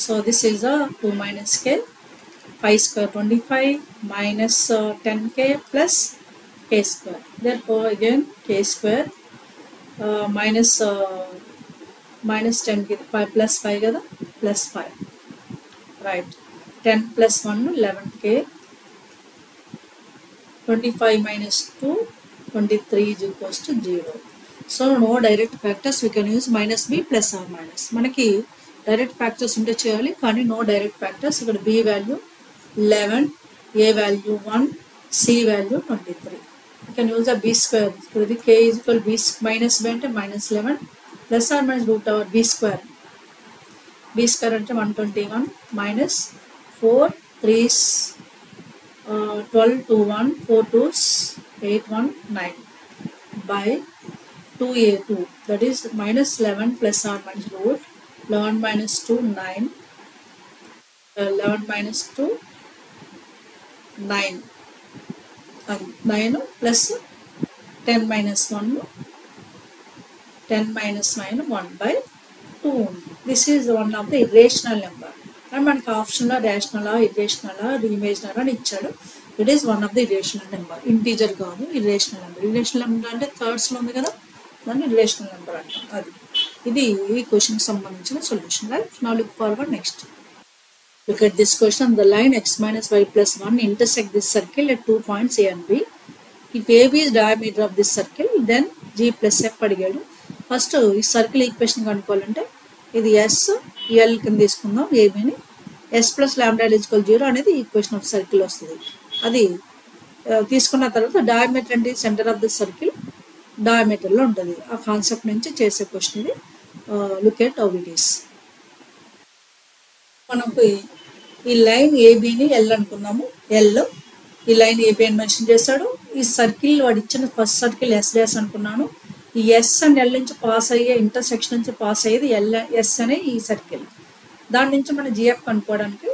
So this is a 2 minus K. 5 square 25 minus 10K plus K square. Therefore again K square minus 10 5 plus 5 కదా, plus 5. Right. 10 plus 1 11K. 25 minus 2 23 is equals to 0. So no direct factors, we can use minus b plus or minus. మనకి direct factors ఉంటే చేయాలి, కానీ no direct factors. ఇక్కడ b value 11, a value 1, c value 23. You can use a b స్క్వేర్. ఇప్పుడు ఇది k is equal b minus b అంటే -11 plus or minus root over b square. b square అంటే 121 minus 4 3s 12 2 1 4 2s 8 1 9 by 2a2, that is -11 plus or minus root 11 minus 2 9, 11 minus 2 9, 9 plus 10 minus 1 10 minus 9 1 by 2. This is one of the irrational number. And మనకి ఆప్షన్లో రేషనలా ఇర్రేషనలా ఇమేజినల్ అని ఇచ్చాడు. It is one of the irrational number. Integer కాదు, irrational number. Irrational number అంటే థర్డ్స్లో ఉంది కదా, దాన్ని irrational number అంటాం. అది ఇది ఈ క్వశ్చన్కి సంబంధించిన solution. Right, now look forward next. Look at this question. The line x minus y plus 1 intersect this circle at 2 points A and B. If AB is diameter of this circle, then G plus F అడిగాడు. First ఈ circle equation కనుక్కోవాలంటే ఇది S L కింద తీసుకుందాం ఏబీని. Yes plus lambda equal 0 అనేది equation of circle వస్తుంది. అది తీసుకున్న తర్వాత డయామీటర్ అంటే సెంటర్ ఆఫ్ ద సర్కిల్ డయామీటర్లో ఉంటుంది. ఆ కాన్సెప్ట్ నుంచి చేసే క్వశ్చన్ ఇది. Look at how it is. మనకు ఈ లైన్ ఏబీని ఎల్ అనుకున్నాము. ఎల్ ఈ లైన్ ఏబీ అని మెన్షన్ చేశాడు. ఈ సర్కిల్ వాడు ఇచ్చిన ఫస్ట్ సర్కిల్ ఎస్ డాష్ అనుకున్నాను. ఈ ఎస్ అండ్ ఎల్ నుంచి పాస్ అయ్యే ఇంటర్సెక్షన్ నుంచి పాస్ అయ్యేది ఎస్ అనే ఈ సర్కిల్. దాని నుంచి మన జిఎఫ్ కనుక్కోవడానికి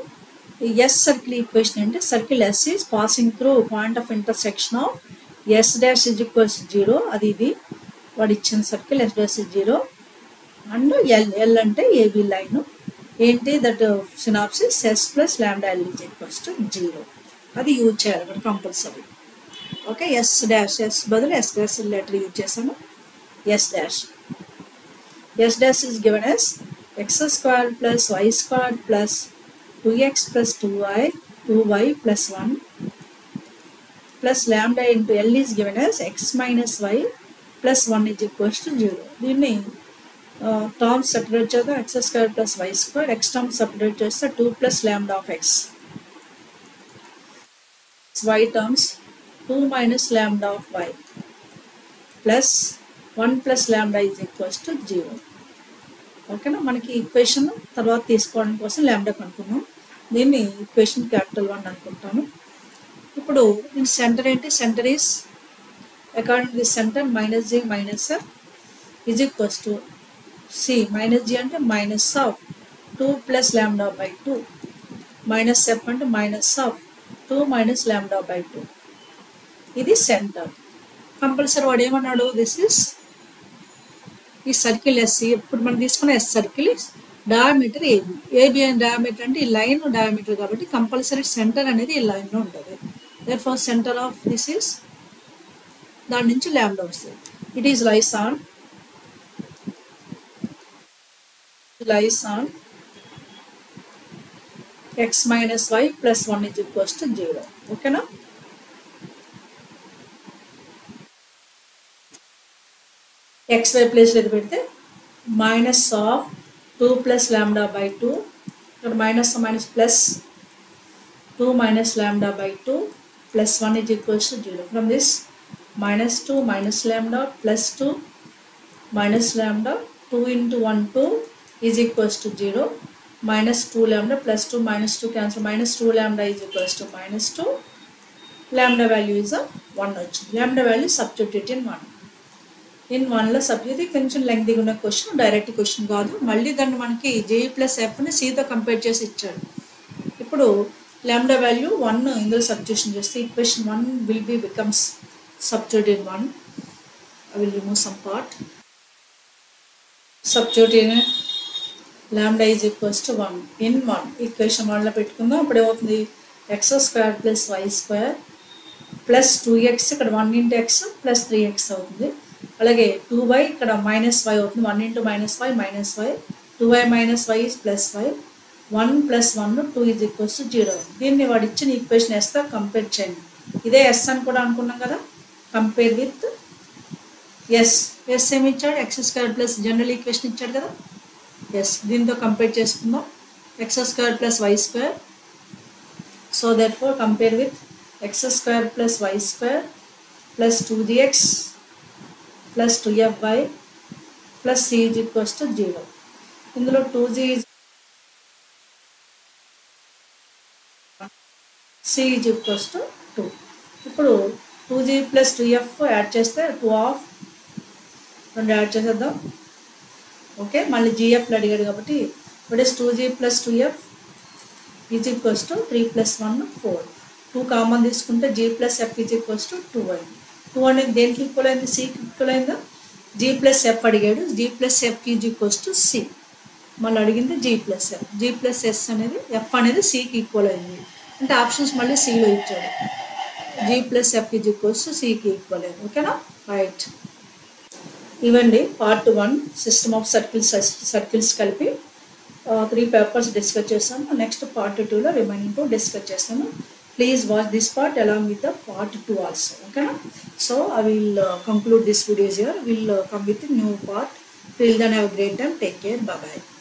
ఈ ఎస్ సర్కిల్ ఈక్వేషన్ అంటే circle S is passing through point of intersection of S dash is equals 0. అది ఇది వాడు ఇచ్చిన circle yes dash is 0 and L అంటే ఏబీ లైన్ ఏంటి, that synopsis S plus lambda L is equals to 0. అది use చేయాలి ఇక్కడ compulsory. Okay, yes dash yes బదులు ఎస్ డాష్ లెటర్ యూజ్ చేసాము, yes dash. S dash is given as x squared plus y squared plus 2x plus 2y plus 1 plus lambda into L is given as x minus y plus 1 is equals to 0. దీన్ని terms separate చేద్దాం. x squared plus y squared, x terms separate చేస్తే 2 plus lambda of x, y terms 2 minus lambda of y plus 1 plus lambda is equals to 0. ఓకేనా, మనకి equation తర్వాత తీసుకోవడం కోసం lambda కనుక్కున్నాం. దీన్ని equation capital 1 అనుకుంటాను. ఇప్పుడు దీని సెంటర్ ఏంటి? Centre is according to the centre minus g minus f is equals to C. Minus g అంటే minus of 2 plus lambda by 2, minus f అంటే minus of 2 minus lambda by 2. ఇది centre. Compulsory వాడు ఏమన్నాడు? This is ఈ circle SC. ఇప్పుడు మనం తీసుకున్న S circle diameter AB. AB అని డయామీటర్ అంటే ఈ లైన్ డయామీటర్ కాబట్టి కంపల్సరీ సెంటర్ అనేది ఈ లైన్లో ఉంటుంది. therefore centre of this is, దాని నుంచి లాంబ్డా వస్తుంది. It is lies on x minus y plus 1 is equals to 0. ఓకేనా? xy ప్లేస్ లో పెడితే minus of 2 plus lambda by 2, ఇక్కడ minus minus plus 2 minus lambda by 2 plus 1 is equals to 0. From this minus 2 minus lambda plus 2 minus lambda, 2 into 1 2 is equals to 0. Minus 2 lambda plus 2 minus 2 cancel, minus 2 lambda is equals to minus 2. Lambda value is a 1. Lambda value substitute in 1. In 1 లో subject కొంచెం లెంగ్తీగా ఉన్న question, direct question కాదు. మళ్ళీ దాన్ని మనకి జే plus ఎఫ్ని సితో compare చేసి ఇచ్చాడు. ఇప్పుడు lambda value 1 ఇందులో సబ్స్టిట్యూషన్ చేస్తే equation 1 will be becomes substitute in 1. I will remove some part. Substitute in lambda is equals to 1 in 1. Equation 1 లో పెట్టుకుందాం. అప్పుడు ఏమవుతుంది? x squared plus y squared plus 2x, ఇక్కడ 1 into x plus 3x అవుతుంది. అలాగే 2y ఇక్కడ minus y అవుతుంది. 1 into minus y minus y, 2y minus y is plus y, 1 plus 1 2 is equals to 0. దీన్ని వాడు ఇచ్చిన ఈక్వేషన్ ఎస్తో కంపేర్ చేయండి. ఇదే ఎస్ అని కూడా అనుకున్నాం కదా. Compare with yes. ఎస్ ఏమి ఇచ్చాడు? X square plus general equation ఇచ్చాడు కదా. ఎస్ దీంతో కంపేర్ చేసుకుందాం. X square plus why square. So therefore compare with X square plus why square plus 2gx plus 2fy plus c is equals to 0. ఇందులో 2g c is equals to 2. ఇప్పుడు 2g plus 2f add చేస్తే 2 of 2 add చేసేద్దాం. Okay, మళ్ళీ gfలో అడిగాడు కాబట్టి what is 2g plus 2f is equals to 3 plus 1 4. 2 common తీసుకుంటే g ప్లస్ f is equals to 2 అయింది. 2 అనేది దేనికి ఈక్వల్ అయింది? cకి ఈక్వల్ అయిందా? g ప్లస్ f అడిగాడు. g ప్లస్ f is equals to c. మళ్ళీ అడిగింది g ప్లస్ f. g ప్లస్ s అనేది f అనేది cకి ఈక్వల్ అయింది. అంటే ఆప్షన్స్ మళ్ళీ సిలో ఇచ్చాడు. g ప్లస్ f is equals to cకి ఈక్వల్ అయింది. ఓకేనా? రైట్. ఇవండి పార్ట్ 1 సిస్టమ్ ఆఫ్ సర్కిల్స్ కలిపి 3 పేపర్స్ డిస్కస్ చేస్తాను. నెక్స్ట్ పార్ట్ 2లో రిమైనింగ్ 2 డిస్కస్ చేస్తాను. Please watch this part along with the part 2 also. ఓకేనా? So I will conclude this video here. We'll come with a new part. Till then, have a great time. Take care. Bye bye.